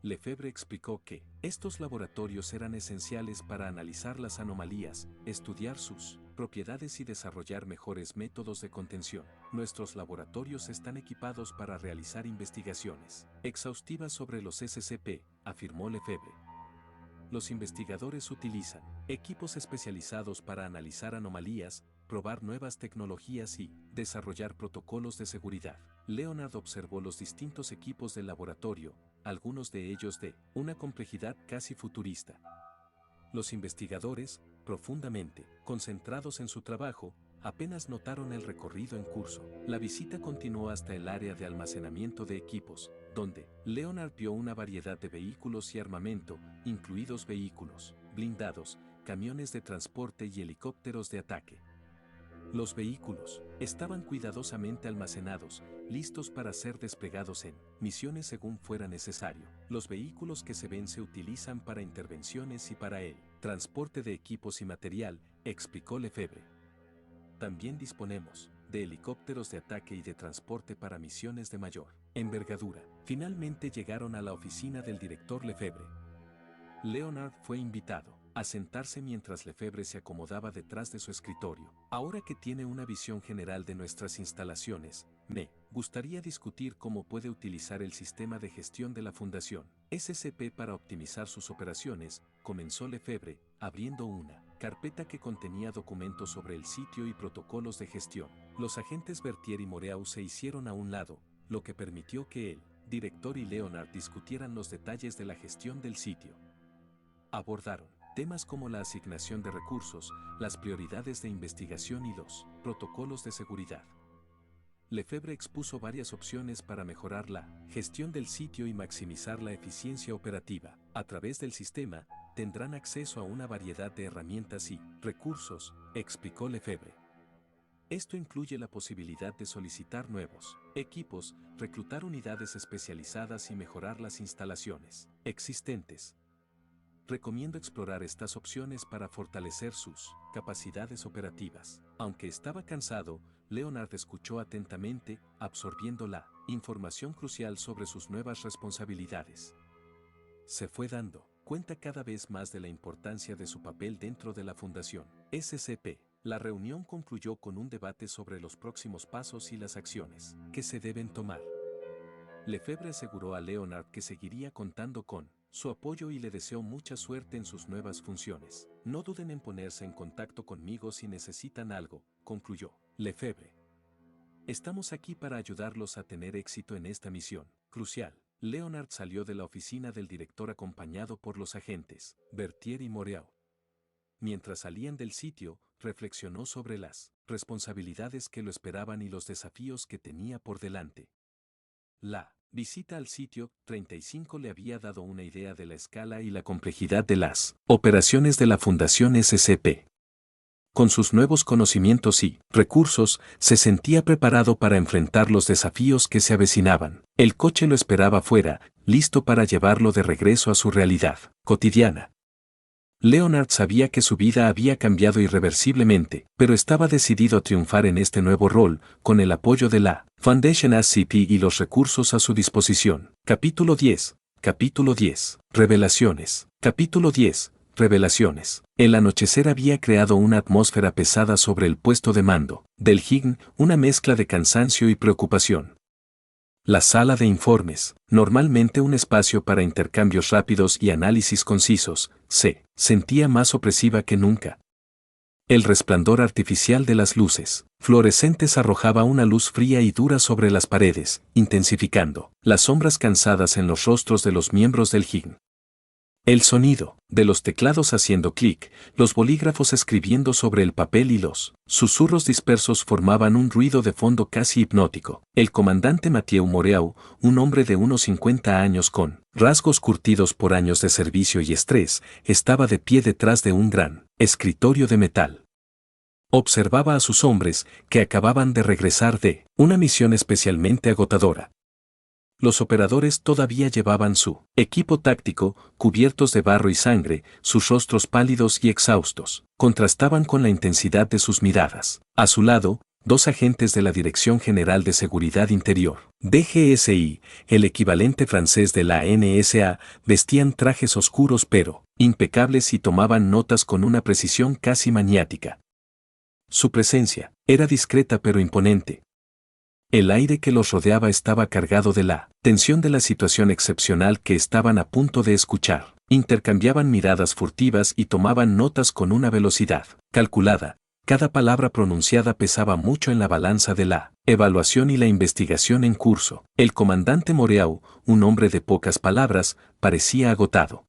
A: Lefebvre explicó que estos laboratorios eran esenciales para analizar las anomalías, estudiar sus propiedades y desarrollar mejores métodos de contención. Nuestros laboratorios están equipados para realizar investigaciones exhaustivas sobre los SCP, afirmó Lefebvre. Los investigadores utilizan equipos especializados para analizar anomalías, probar nuevas tecnologías y desarrollar protocolos de seguridad. Leonard observó los distintos equipos del laboratorio, algunos de ellos de una complejidad casi futurista. Los investigadores, profundamente concentrados en su trabajo, apenas notaron el recorrido en curso. La visita continuó hasta el área de almacenamiento de equipos, donde Leonard vio una variedad de vehículos y armamento, incluidos vehículos blindados, camiones de transporte y helicópteros de ataque. Los vehículos estaban cuidadosamente almacenados, listos para ser desplegados en misiones según fuera necesario. Los vehículos que se ven se utilizan para intervenciones y para el transporte de equipos y material, explicó Lefebvre. También disponemos de helicópteros de ataque y de transporte para misiones de mayor envergadura. Finalmente llegaron a la oficina del director Lefebvre. Leonard fue invitado a sentarse mientras Lefebvre se acomodaba detrás de su escritorio. Ahora que tiene una visión general de nuestras instalaciones, me gustaría discutir cómo puede utilizar el sistema de gestión de la Fundación SCP para optimizar sus operaciones, comenzó Lefebvre, abriendo una carpeta que contenía documentos sobre el sitio y protocolos de gestión. Los agentes Berthier y Moreau se hicieron a un lado, lo que permitió que el director y Leonard discutieran los detalles de la gestión del sitio. Abordaron temas como la asignación de recursos, las prioridades de investigación y los protocolos de seguridad. Lefebvre expuso varias opciones para mejorar la gestión del sitio y maximizar la eficiencia operativa. A través del sistema, tendrán acceso a una variedad de herramientas y recursos, explicó Lefebvre. Esto incluye la posibilidad de solicitar nuevos equipos, reclutar unidades especializadas y mejorar las instalaciones existentes. Recomiendo explorar estas opciones para fortalecer sus capacidades operativas. Aunque estaba cansado, Leonard escuchó atentamente, absorbiendo la información crucial sobre sus nuevas responsabilidades. Se fue dando cuenta cada vez más de la importancia de su papel dentro de la Fundación SCP. La reunión concluyó con un debate sobre los próximos pasos y las acciones que se deben tomar. Lefebvre aseguró a Leonard que seguiría contando con su apoyo y le deseó mucha suerte en sus nuevas funciones. No duden en ponerse en contacto conmigo si necesitan algo, concluyó Lefebvre. Estamos aquí para ayudarlos a tener éxito en esta misión crucial. Leonard salió de la oficina del director acompañado por los agentes Berthier y Moreau. Mientras salían del sitio, reflexionó sobre las responsabilidades que lo esperaban y los desafíos que tenía por delante. La visita al sitio 35 le había dado una idea de la escala y la complejidad de las operaciones de la Fundación SCP. Con sus nuevos conocimientos y recursos, se sentía preparado para enfrentar los desafíos que se avecinaban. El coche lo esperaba fuera, listo para llevarlo de regreso a su realidad cotidiana. Leonard sabía que su vida había cambiado irreversiblemente, pero estaba decidido a triunfar en este nuevo rol, con el apoyo de la Foundation SCP y los recursos a su disposición. Capítulo 10. Capítulo 10. Revelaciones. Capítulo 10. Revelaciones. El anochecer había creado una atmósfera pesada sobre el puesto de mando del HIGN, una mezcla de cansancio y preocupación. La sala de informes, normalmente un espacio para intercambios rápidos y análisis concisos, se sentía más opresiva que nunca. El resplandor artificial de las luces fluorescentes arrojaba una luz fría y dura sobre las paredes, intensificando las sombras cansadas en los rostros de los miembros del HIGN. El sonido de los teclados haciendo clic, los bolígrafos escribiendo sobre el papel y los susurros dispersos formaban un ruido de fondo casi hipnótico. El comandante Mathieu Moreau, un hombre de unos 50 años con rasgos curtidos por años de servicio y estrés, estaba de pie detrás de un gran escritorio de metal. Observaba a sus hombres que acababan de regresar de una misión especialmente agotadora. Los operadores todavía llevaban su equipo táctico, cubiertos de barro y sangre, sus rostros pálidos y exhaustos, contrastaban con la intensidad de sus miradas. A su lado, dos agentes de la Dirección General de Seguridad Interior, DGSI, el equivalente francés de la NSA, vestían trajes oscuros pero impecables y tomaban notas con una precisión casi maniática. Su presencia era discreta pero imponente. El aire que los rodeaba estaba cargado de la tensión de la situación excepcional que estaban a punto de escuchar. Intercambiaban miradas furtivas y tomaban notas con una velocidad calculada. Cada palabra pronunciada pesaba mucho en la balanza de la evaluación y la investigación en curso. El comandante Moreau, un hombre de pocas palabras, parecía agotado.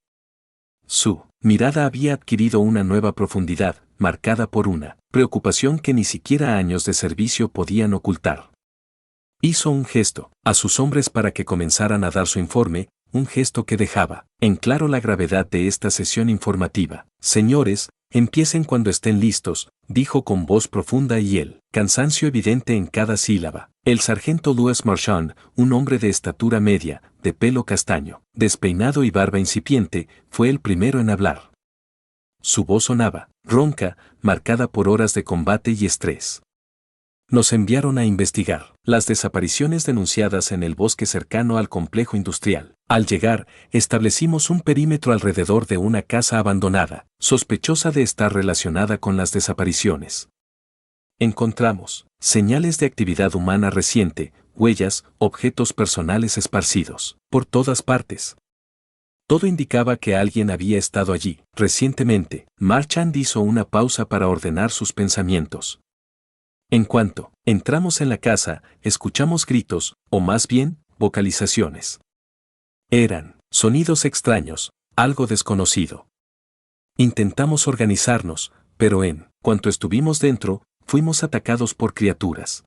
A: Su mirada había adquirido una nueva profundidad, marcada por una preocupación que ni siquiera años de servicio podían ocultar. Hizo un gesto a sus hombres para que comenzaran a dar su informe, un gesto que dejaba en claro la gravedad de esta sesión informativa. Señores, empiecen cuando estén listos, dijo con voz profunda y el cansancio evidente en cada sílaba. El sargento Louis Marchand, un hombre de estatura media, de pelo castaño, despeinado y barba incipiente, fue el primero en hablar. Su voz sonaba ronca, marcada por horas de combate y estrés. Nos enviaron a investigar las desapariciones denunciadas en el bosque cercano al complejo industrial. Al llegar, establecimos un perímetro alrededor de una casa abandonada, sospechosa de estar relacionada con las desapariciones. Encontramos señales de actividad humana reciente, huellas, objetos personales esparcidos por todas partes. Todo indicaba que alguien había estado allí recientemente. Marchand hizo una pausa para ordenar sus pensamientos. En cuanto entramos en la casa, escuchamos gritos, o más bien, vocalizaciones. Eran sonidos extraños, algo desconocido. Intentamos organizarnos, pero en cuanto estuvimos dentro, fuimos atacados por criaturas.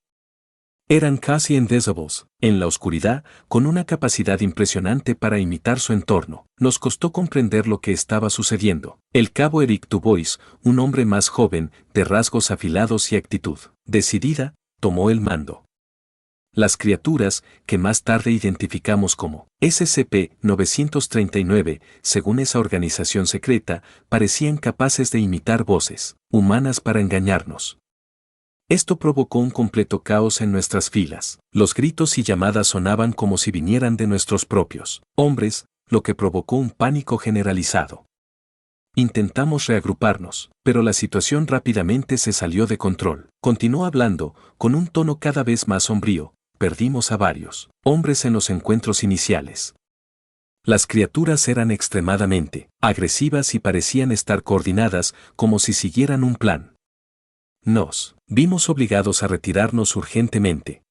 A: Eran casi invisibles, en la oscuridad, con una capacidad impresionante para imitar su entorno. Nos costó comprender lo que estaba sucediendo. El cabo Eric Dubois, un hombre más joven, de rasgos afilados y actitud decidida, tomó el mando. Las criaturas, que más tarde identificamos como SCP-939, según esa organización secreta, parecían capaces de imitar voces humanas para engañarnos. Esto provocó un completo caos en nuestras filas. Los gritos y llamadas sonaban como si vinieran de nuestros propios hombres, lo que provocó un pánico generalizado. Intentamos reagruparnos, pero la situación rápidamente se salió de control. Continuó hablando, con un tono cada vez más sombrío. Perdimos a varios hombres en los encuentros iniciales. Las criaturas eran extremadamente agresivas y parecían estar coordinadas como si siguieran un plan. Nos vimos obligados a retirarnos urgentemente.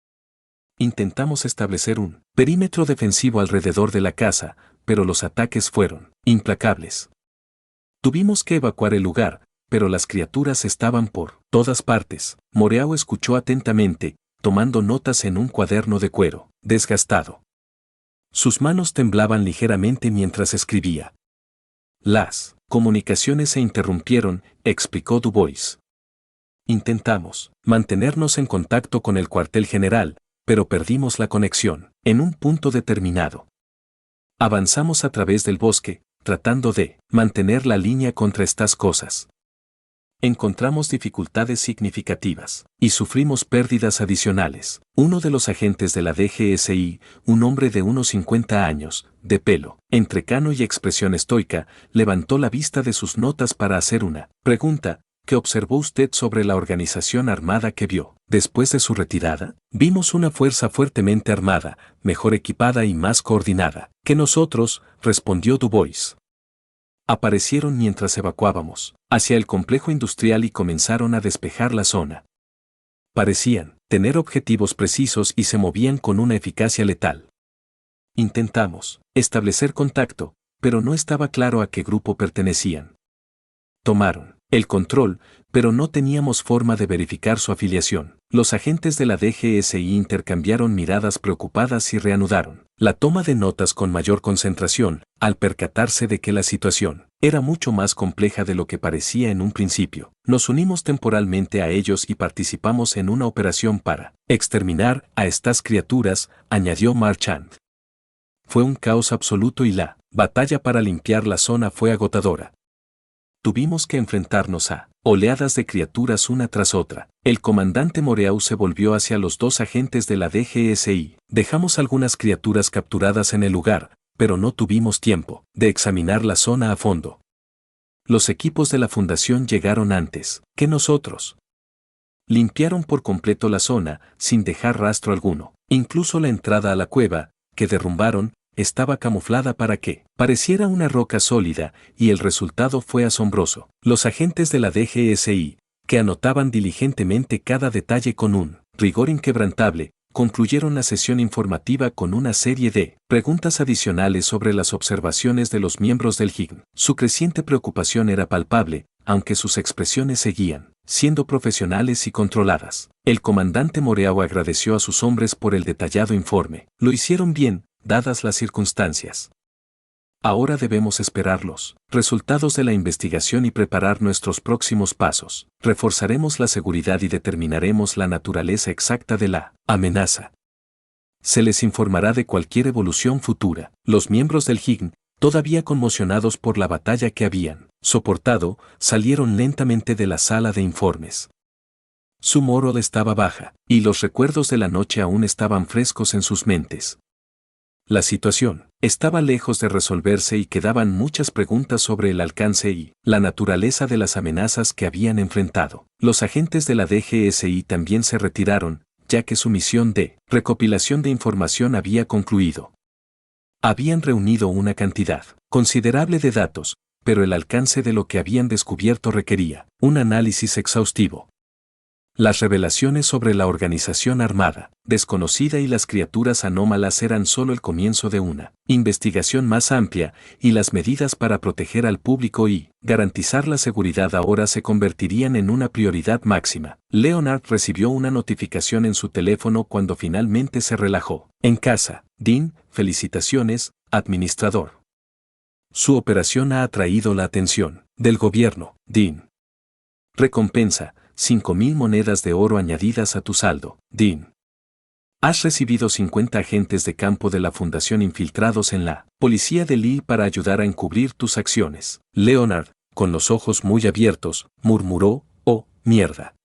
A: Intentamos establecer un perímetro defensivo alrededor de la casa, pero los ataques fueron implacables. Tuvimos que evacuar el lugar, pero las criaturas estaban por todas partes. Moreau escuchó atentamente, tomando notas en un cuaderno de cuero desgastado. Sus manos temblaban ligeramente mientras escribía. Las comunicaciones se interrumpieron, explicó Dubois. Intentamos mantenernos en contacto con el cuartel general, pero perdimos la conexión en un punto determinado. Avanzamos a través del bosque, tratando de mantener la línea contra estas cosas. Encontramos dificultades significativas y sufrimos pérdidas adicionales. Uno de los agentes de la DGSI, un hombre de unos 50 años, de pelo entrecano y expresión estoica, levantó la vista de sus notas para hacer una pregunta. ¿Qué observó usted sobre la organización armada que vio? Después de su retirada, vimos una fuerza fuertemente armada, mejor equipada y más coordinada que nosotros, respondió Dubois. Aparecieron mientras evacuábamos hacia el complejo industrial y comenzaron a despejar la zona. Parecían tener objetivos precisos y se movían con una eficacia letal. Intentamos establecer contacto, pero no estaba claro a qué grupo pertenecían. Tomaron el control, pero no teníamos forma de verificar su afiliación. Los agentes de la DGSI intercambiaron miradas preocupadas y reanudaron la toma de notas con mayor concentración, al percatarse de que la situación era mucho más compleja de lo que parecía en un principio. Nos unimos temporalmente a ellos y participamos en una operación para exterminar a estas criaturas, añadió Marchand. Fue un caos absoluto y la batalla para limpiar la zona fue agotadora. Tuvimos que enfrentarnos a oleadas de criaturas una tras otra. El comandante Moreau se volvió hacia los dos agentes de la DGSI. Dejamos algunas criaturas capturadas en el lugar, pero no tuvimos tiempo de examinar la zona a fondo. Los equipos de la fundación llegaron antes que nosotros. Limpiaron por completo la zona, sin dejar rastro alguno. Incluso la entrada a la cueva, que derrumbaron, estaba camuflada para que pareciera una roca sólida, y el resultado fue asombroso. Los agentes de la DGSI, que anotaban diligentemente cada detalle con un rigor inquebrantable, concluyeron la sesión informativa con una serie de preguntas adicionales sobre las observaciones de los miembros del HIGN. Su creciente preocupación era palpable, aunque sus expresiones seguían siendo profesionales y controladas. El comandante Moreau agradeció a sus hombres por el detallado informe. Lo hicieron bien, dadas las circunstancias. Ahora debemos esperar los resultados de la investigación y preparar nuestros próximos pasos. Reforzaremos la seguridad y determinaremos la naturaleza exacta de la amenaza. Se les informará de cualquier evolución futura. Los miembros del HIGN, todavía conmocionados por la batalla que habían soportado, salieron lentamente de la sala de informes. Su moral estaba baja, y los recuerdos de la noche aún estaban frescos en sus mentes. La situación estaba lejos de resolverse y quedaban muchas preguntas sobre el alcance y la naturaleza de las amenazas que habían enfrentado. Los agentes de la DGSI también se retiraron, ya que su misión de recopilación de información había concluido. Habían reunido una cantidad considerable de datos, pero el alcance de lo que habían descubierto requería un análisis exhaustivo. Las revelaciones sobre la organización armada, desconocida y las criaturas anómalas eran solo el comienzo de una investigación más amplia, y las medidas para proteger al público y garantizar la seguridad ahora se convertirían en una prioridad máxima. Leonard recibió una notificación en su teléfono cuando finalmente se relajó. En casa, Dean, felicitaciones, administrador. Su operación ha atraído la atención del gobierno, Dean. Recompensa, 5,000 monedas de oro añadidas a tu saldo, Dean. Has recibido 50 agentes de campo de la Fundación infiltrados en la policía de Lee para ayudar a encubrir tus acciones. Leonard, con los ojos muy abiertos, murmuró, oh, mierda.